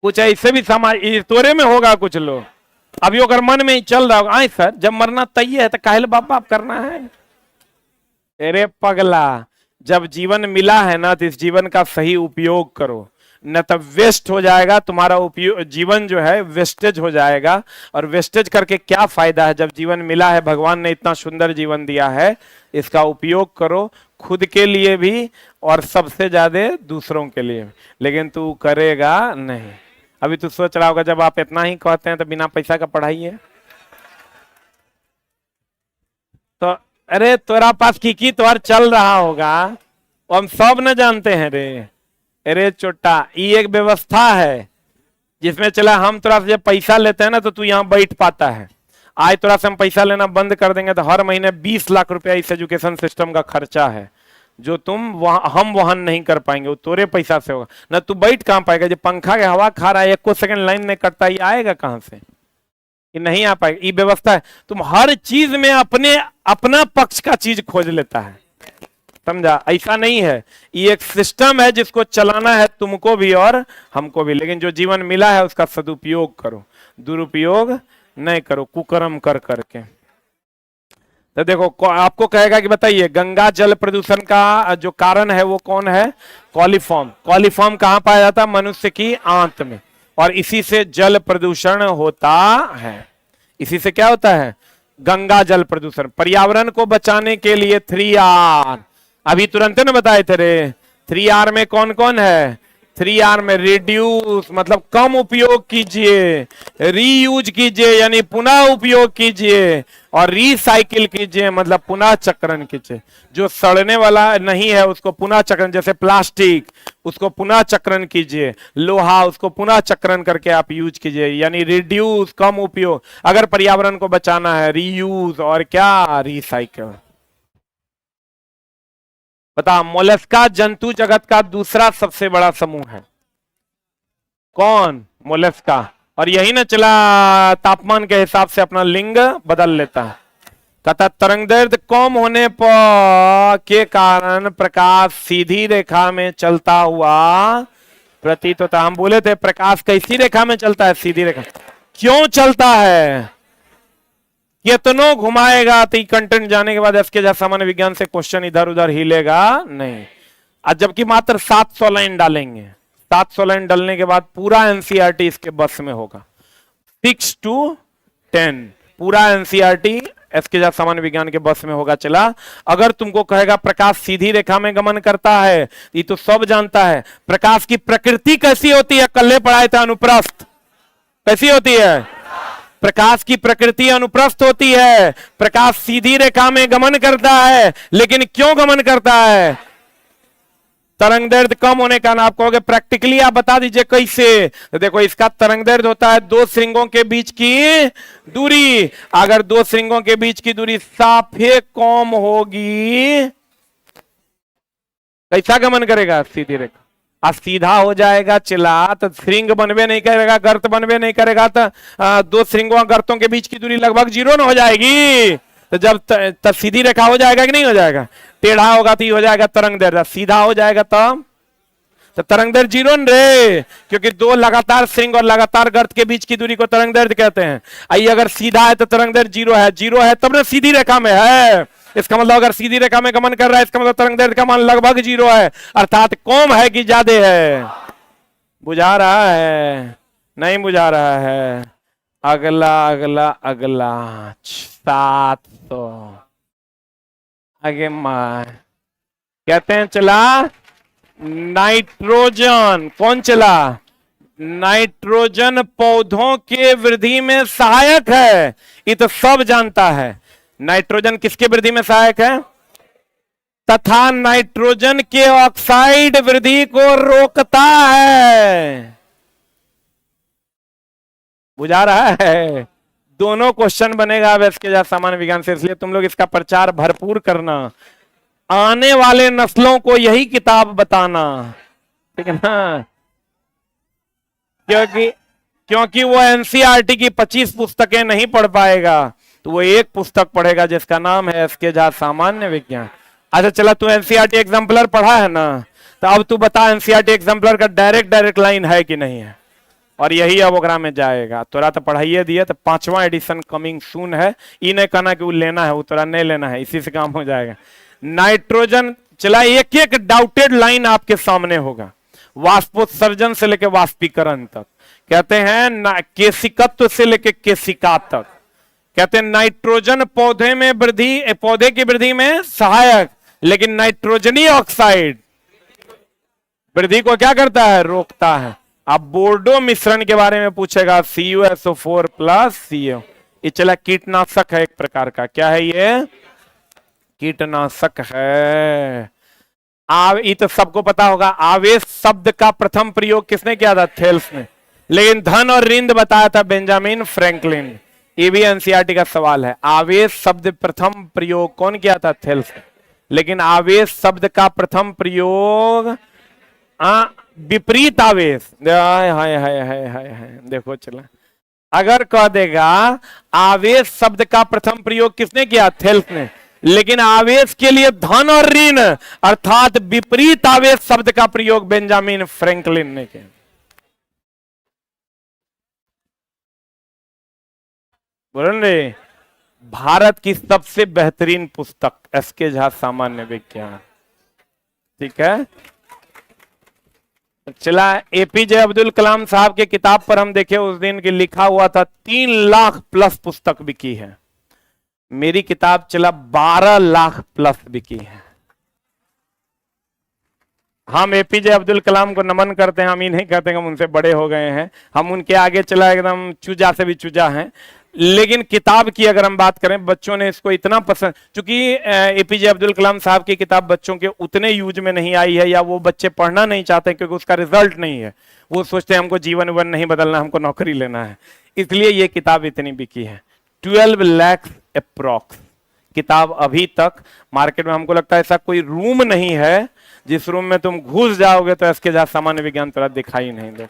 कुछ ऐसे भी समाज तोरे में होगा कुछ लोग, अभी अगर मन में ही चल रहा होगा, आए सर जब मरना तय है तो काहे बाप बाप करना है। अरे पगला, जब जीवन मिला है ना तो इस जीवन का सही उपयोग करो, न तब वेस्ट हो जाएगा तुम्हारा उपयोग, जीवन जो है वेस्टेज हो जाएगा। और वेस्टेज करके क्या फायदा है, जब जीवन मिला है, भगवान ने इतना सुंदर जीवन दिया है, इसका उपयोग करो खुद के लिए भी और सबसे ज्यादा दूसरों के लिए। लेकिन तू करेगा नहीं। अभी तू सोच रहा होगा जब आप इतना ही कहते हैं तो बिना पैसा का पढ़ाई है, तो अरे तोरा पास की तोर चल रहा होगा, हम सब न जानते हैं रे। अरे चोटा, ये एक व्यवस्था है जिसमें चला हम तोरा से जब पैसा लेते हैं ना तो तू यहाँ बैठ पाता है। आज तोरा से हम पैसा लेना बंद कर देंगे तो हर महीने 20 लाख रुपया इस एजुकेशन सिस्टम का खर्चा है, जो तुम हम वहन नहीं कर पाएंगे, वो तोरे पैसा से होगा ना। तू बैठ कहाँ पाएगा, जब पंखा के हवा खा रहा है, 1 सेकंड लाइन नहीं कटता, ये आएगा कहाँ से, ये नहीं आ पाएगा। ये व्यवस्था है, तुम हर चीज में अपना पक्ष का चीज खोज लेता है, समझा। ऐसा नहीं है, ये एक सिस्टम है जिसको चलाना है तुमको भी और हमको भी। लेकिन जो जीवन मिला है उसका सदुपयोग करो, दुरुपयोग नहीं करो कुकर्म कर करके। तो देखो आपको कहेगा कि बताइए गंगा जल प्रदूषण का जो कारण है वो कौन है, कॉलीफॉर्म। कॉलीफॉर्म कहाँ पाया जाता है, मनुष्य की आंत में, और इसी से जल प्रदूषण होता है। इसी से क्या होता है, गंगा जल प्रदूषण। पर्यावरण को बचाने के लिए 3R, अभी तुरंत न बताए थे रे, 3R में कौन कौन है, 3R में रिड्यूस मतलब कम उपयोग कीजिए, रीयूज कीजिए यानी पुनः उपयोग कीजिए, और रिसाइकिल कीजिए मतलब पुनः चक्रण कीजिए। जो सड़ने वाला नहीं है उसको पुनः चक्रण, जैसे प्लास्टिक उसको पुनः चक्रण कीजिए, लोहा उसको पुनः चक्रण करके आप यूज कीजिए, यानी रिड्यूस कम उपयोग। अगर पर्यावरण को बचाना है रीयूज और क्या रिसाइकिल। बता, मोलस्का जंतु जगत का दूसरा सबसे बड़ा समूह है, कौन, मोलस्का। और यही ना चला तापमान के हिसाब से अपना लिंग बदल लेता है। कहता तरंगदैर्घ्य कम होने पर के कारण प्रकाश सीधी रेखा में चलता हुआ प्रतीत होता। हम बोले थे प्रकाश कैसी रेखा में चलता है, सीधी रेखा। क्यों चलता है, कितनों घुमाएगा तो कंटेंट जाने के बाद इसके जैसा सामान्य विज्ञान से क्वेश्चन इधर उधर हिलेगा नहीं। आज जबकि मात्र 700 लाइन डालेंगे, 700 लाइन डालने के बाद पूरा एनसीईआरटी इसके बस में होगा, 6 to 10 पूरा एनसीईआरटी इसके जैसा सामान्य विज्ञान के बस में होगा। चला, अगर तुमको कहेगा प्रकाश सीधी रेखा में गमन करता है, ये तो सब जानता है। प्रकाश की प्रकृति कैसी होती है, कल पढ़ाए थे अनुप्रस्थ, कैसी होती है, प्रकाश की प्रकृति अनुप्रस्थ होती है। प्रकाश सीधी रेखा में गमन करता है, लेकिन क्यों गमन करता है, तरंगदैर्घ्य कम होने का। आप कहोगे प्रैक्टिकली आप बता दीजिए कैसे, तो देखो इसका तरंगदैर्घ्य होता है 2 श्रृंगों के बीच की दूरी। अगर 2 श्रृंगों के बीच की दूरी साफे कम होगी, कैसा गमन करेगा, सीधी रेखा। सीधा हो जाएगा चला तो श्रृंग बनवे नहीं करेगा, गर्त बनवे नहीं करेगा, तो 2 श्रृंगों गर्तों के बीच की दूरी लगभग 0 न हो जाएगी। तो जब तब सीधी रेखा हो जाएगा कि नहीं हो जाएगा, टेढ़ा होगा तो हो जाएगा तरंगदैर्घ्य, सीधा हो जाएगा तब तो तरंगदैर्घ्य 0 रे, क्योंकि 2 लगातार श्रृंग और लगातार गर्त के बीच की दूरी को तरंगदैर्घ्य कहते हैं। आइए अगर सीधा है तो तरंगदैर्घ्य 0 है, 0 है तब ना सीधी रेखा में है। इसका मतलब अगर सीधी रेखा में गमन कर रहा है, इसका मतलब तरंगदैर्घ्य का मान लगभग 0 है, अर्थात कम है कि ज्यादा है। बुझा रहा है, नहीं बुझा रहा है। अगला अगला अगला 700 आगे मां कहते हैं चला नाइट्रोजन। कौन चला, नाइट्रोजन पौधों के वृद्धि में सहायक है, ये तो सब जानता है। नाइट्रोजन किसके वृद्धि में सहायक है, तथा नाइट्रोजन के ऑक्साइड वृद्धि को रोकता है। बुझा रहा है, दोनों क्वेश्चन बनेगा अब इसके जैसा सामान्य विज्ञान से, इसलिए तुम लोग इसका प्रचार भरपूर करना, आने वाले नस्लों को यही किताब बताना, ठीक है ना। क्योंकि क्योंकि वो एनसीईआरटी की 25 पुस्तकें नहीं पढ़ पाएगा, तो वो एक पुस्तक पढ़ेगा जिसका नाम है एसके झा सामान्य विज्ञान। अच्छा चला, तू एनसीईआरटी एग्जाम्पलर पढ़ा है ना, तो अब तू बता एनसीईआरटी एग्जाम्पलर का डायरेक्ट लाइन है कि नहीं है, और यही अब ओकरा में जाएगा। तोरा तो पढ़ाइए दिए, तो 5वां एडिशन कमिंग सून है, ई नहीं कहना कि वो लेना है, वो तोरा नहीं लेना है, इसी से काम हो जाएगा। नाइट्रोजन, चला एक एक डाउटेड लाइन आपके सामने होगा, वाष्पोत्सर्जन से लेकर वाष्पीकरण तक, कहते हैं केशिकत्व से लेकर केशिका तक, कहते हैं नाइट्रोजन पौधे में वृद्धि, पौधे की वृद्धि में सहायक, लेकिन नाइट्रोजनी ऑक्साइड वृद्धि को क्या करता है, रोकता है। अब बोर्डो मिश्रण के बारे में पूछेगा, CuSO4 प्लस CO, ये चला कीटनाशक है एक प्रकार का, क्या है ये, कीटनाशक है। ये तो सबको पता होगा। आवेश शब्द का प्रथम प्रयोग किसने किया था, थेल्स ने, लेकिन धन और रिंद बताया था बेंजामिन फ्रैंकलिन। ये भी एनसीईआरटी का सवाल है। आवेश शब्द प्रथम प्रयोग कौन किया था, थेल्स, लेकिन आवेश शब्द का प्रथम प्रयोग विपरीत आवेश, हाय हाय हाय हाय हाय हाय, देखो चला, अगर कह देगा आवेश शब्द का प्रथम प्रयोग किसने किया, थेल्स ने, लेकिन आवेश के लिए धन और ऋण अर्थात विपरीत आवेश शब्द का प्रयोग बेंजामिन फ्रैंकलिन ने किया। बोल रहे, भारत की सबसे बेहतरीन पुस्तक एसके झा सामान्य विज्ञान, ठीक है। चला, एपीजे अब्दुल कलाम साहब के किताब पर हम देखे उस दिन की लिखा हुआ था 3 लाख प्लस पुस्तक बिकी है, मेरी किताब चला 12 लाख प्लस बिकी है। हम एपीजे अब्दुल कलाम को नमन करते हैं, हम ये नहीं कहते हैं हम उनसे बड़े हो गए हैं, हम उनके आगे चला एकदम चूजा से भी चूजा हैं। लेकिन किताब की अगर हम बात करें, बच्चों ने इसको इतना पसंद, क्योंकि एपीजे अब्दुल कलाम साहब की किताब बच्चों के उतने यूज में नहीं आई है, या वो बच्चे पढ़ना नहीं चाहते क्योंकि उसका रिजल्ट नहीं है, वो सोचते हैं हमको जीवन वन नहीं बदलना, हमको नौकरी लेना है, इसलिए ये किताब इतनी बिकी है। 12 लाख अप्रॉक्स किताब अभी तक मार्केट में, हमको लगता है ऐसा कोई रूम नहीं है जिस रूम में तुम घुस जाओगे तो इसके जहां सामान्य विज्ञान तरह दिखाई नहीं दे।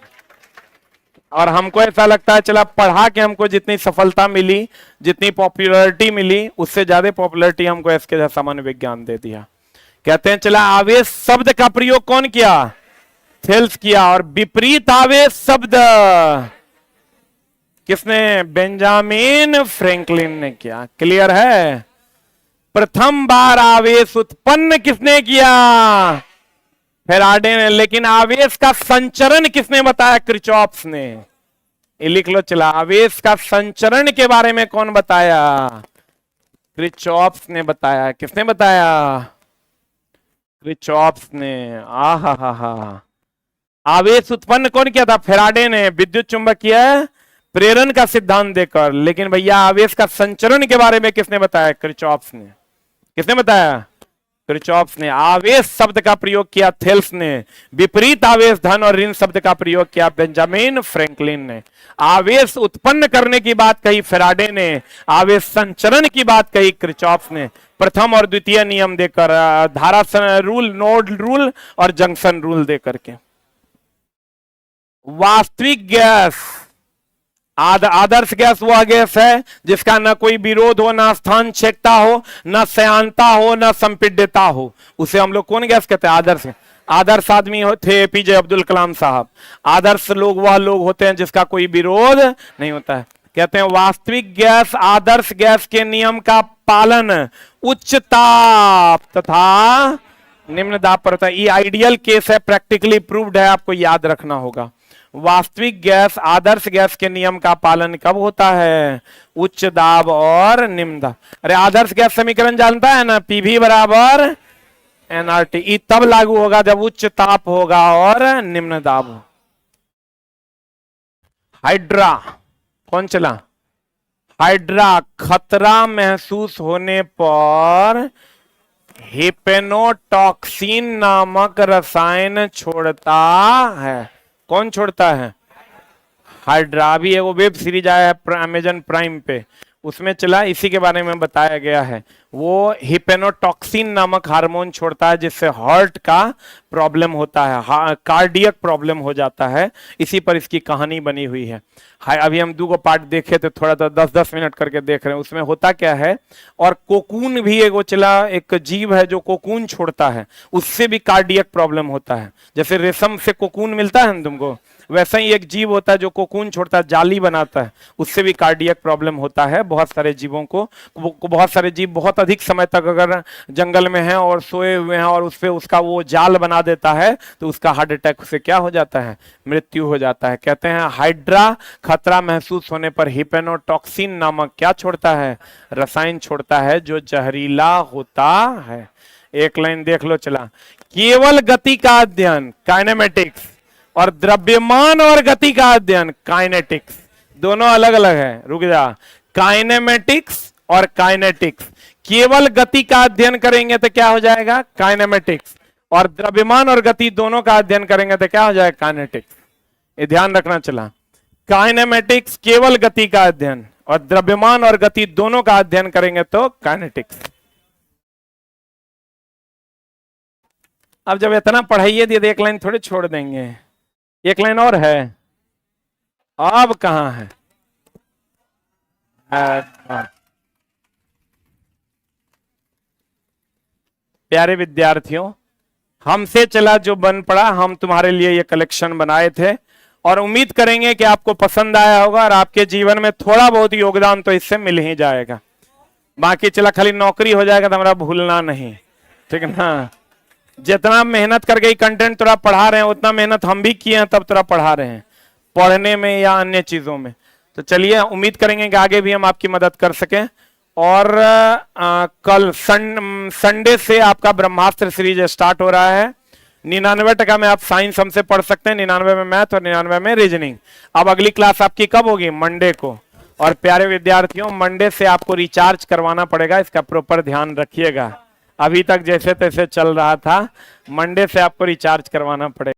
और हमको ऐसा लगता है चला, पढ़ा के हमको जितनी सफलता मिली, जितनी पॉपुलैरिटी मिली, उससे ज्यादा पॉपुलैरिटी हमको इसके जहां सामान्य विज्ञान दे दिया। कहते हैं चला, आवेश शब्द का प्रयोग कौन किया, थेल्स किया, और विपरीत आवेश शब्द किसने, बेंजामिन फ्रैंकलिन ने किया। क्लियर है। प्रथम बार आवेश उत्पन्न किसने किया, फेराडे ने, लेकिन आवेश का संचरण किसने बताया, क्रिचॉप्स ने। ये लिख लो चला, आवेश का संचरण के बारे में कौन बताया, क्रिचॉप्स ने बताया। किसने बताया, क्रिचॉप्स ने। हा आवेश उत्पन्न कौन किया था, फेराडे ने, विद्युत चुंबकीय प्रेरण का सिद्धांत देकर। लेकिन भैया आवेश का संचरण के बारे में किसने बताया, क्रिचॉप्स ने। किसने बताया, क्रिचॉप्स ने। आवेश शब्द का प्रयोग किया थेल्स ने, विपरीत आवेश धन और ऋण शब्द का प्रयोग किया बेंजामिन फ्रैंकलिन ने। आवेश उत्पन्न करने की बात कही फेराडे ने, आवेश संचरण की बात कही क्रिचॉप्स ने। प्रथम और द्वितीय नियम देकर, धारा रूल, नोड रूल और जंक्शन रूल देकर के। वास्तविक गैस, आदर्श गैस वह गैस है जिसका न कोई विरोध हो, न स्थान छेदता हो, न श्यानता हो, न संपीड्यता हो, उसे हम लोग कौन गैस कहते हैं, आदर्श। आदर्श आदमी थे एपीजे अब्दुल कलाम साहब। आदर्श लोग वह लोग होते हैं जिसका कोई विरोध नहीं होता है। कहते हैं वास्तविक गैस आदर्श गैस के नियम का पालन उच्च ताप तथा निम्न दाब पर होता है। ये आइडियल केस है, प्रैक्टिकली प्रूव्ड है, आपको याद रखना होगा। वास्तविक गैस आदर्श गैस के नियम का पालन कब होता है, उच्च दाब और निम्न दाब। अरे आदर्श गैस समीकरण जानता है ना, पीवी बराबर एनआरटी। ई तब लागू होगा जब उच्च ताप होगा और निम्न दाब हो। हाइड्रा कौन चला, हाइड्रा खतरा महसूस होने पर हिप्नोटॉक्सिन नामक रसायन छोड़ता है। कौन छोड़ता है, हाइड्रा। अभी एगो वेब सीरीज आया है अमेजन प्राइम पे, उसमें चला, इसी के बारे में बताया गया है। वो हिपेनोटॉक्सिन नामक हार्मोन छोड़ता है जिससे हार्ट का प्रॉब्लम होता है, कार्डियक प्रॉब्लम हो जाता है। इसी पर इसकी कहानी बनी हुई है। अभी हम 2 पार्ट देखे थे, थोड़ा सा 10-10 मिनट करके देख रहे हैं। उसमें होता क्या है, और कोकून भी एगो चला, एक जीव है जो कोकून छोड़ता है, उससे भी कार्डियक प्रॉब्लम होता है। जैसे रेशम से कोकून मिलता है ना तुमको, वैसा ही एक जीव होता है जो कोकून छोड़ता है, जाली बनाता है, उससे भी कार्डियक प्रॉब्लम होता है बहुत सारे जीवों को। बहुत सारे जीव बहुत अधिक समय तक अगर जंगल में हैं और सोए हुए हैं और उस पे उसका वो जाल बना देता है तो उसका हार्ट अटैक से क्या हो जाता है, मृत्यु हो जाता है। कहते हैं हाइड्रा खतरा महसूस होने पर हिपेनोटॉक्सिन नामक क्या छोड़ता है, रसायन छोड़ता है जो जहरीला होता है। एक लाइन देख लो चला, केवल गति का अध्ययन काइनेमेटिक्स और द्रव्यमान और गति का अध्ययन काइनेटिक्स, दोनों अलग अलग है। रुक जा, काइनेमेटिक्स और काइनेटिक्स। केवल गति का अध्ययन करेंगे तो क्या हो जाएगा, काइनेमेटिक्स, और द्रव्यमान और गति दोनों का अध्ययन करेंगे तो क्या हो जाएगा, काइनेटिक्स। ये ध्यान रखना चला, काइनेमेटिक्स केवल गति का अध्ययन, और द्रव्यमान और गति दोनों का अध्ययन करेंगे तो काइनेटिक्स। अब जब इतना पढ़ाइए दिए तो एक लाइन थोड़ी छोड़ देंगे, एक लाइन और है। अब कहां है, प्यारे विद्यार्थियों, हमसे चला जो बन पड़ा, हम तुम्हारे लिए ये कलेक्शन बनाए थे और उम्मीद करेंगे कि आपको पसंद आया होगा और आपके जीवन में थोड़ा बहुत योगदान तो इससे मिल ही जाएगा। बाकी चला खाली नौकरी हो जाएगा तो हमारा भूलना नहीं, ठीक है ना। जितना मेहनत करके कंटेंट तोरा पढ़ा रहे हैं उतना मेहनत हम भी किए हैं, तब तोरा पढ़ा रहे हैं, पढ़ने में या अन्य चीजों में। तो चलिए उम्मीद करेंगे कि आगे भी हम आपकी मदद कर सकें। और कल संडे से आपका ब्रह्मास्त्र सीरीज स्टार्ट हो रहा है। 99% में आप साइंस हमसे पढ़ सकते हैं, 99 में मैथ और 99 में रीजनिंग। अब अगली क्लास आपकी कब होगी, मंडे को। और प्यारे विद्यार्थियों, मंडे से आपको रिचार्ज करवाना पड़ेगा, इसका प्रॉपर ध्यान रखिएगा। अभी तक जैसे तैसे चल रहा था, मंडे से आपको रिचार्ज करवाना पड़ेगा।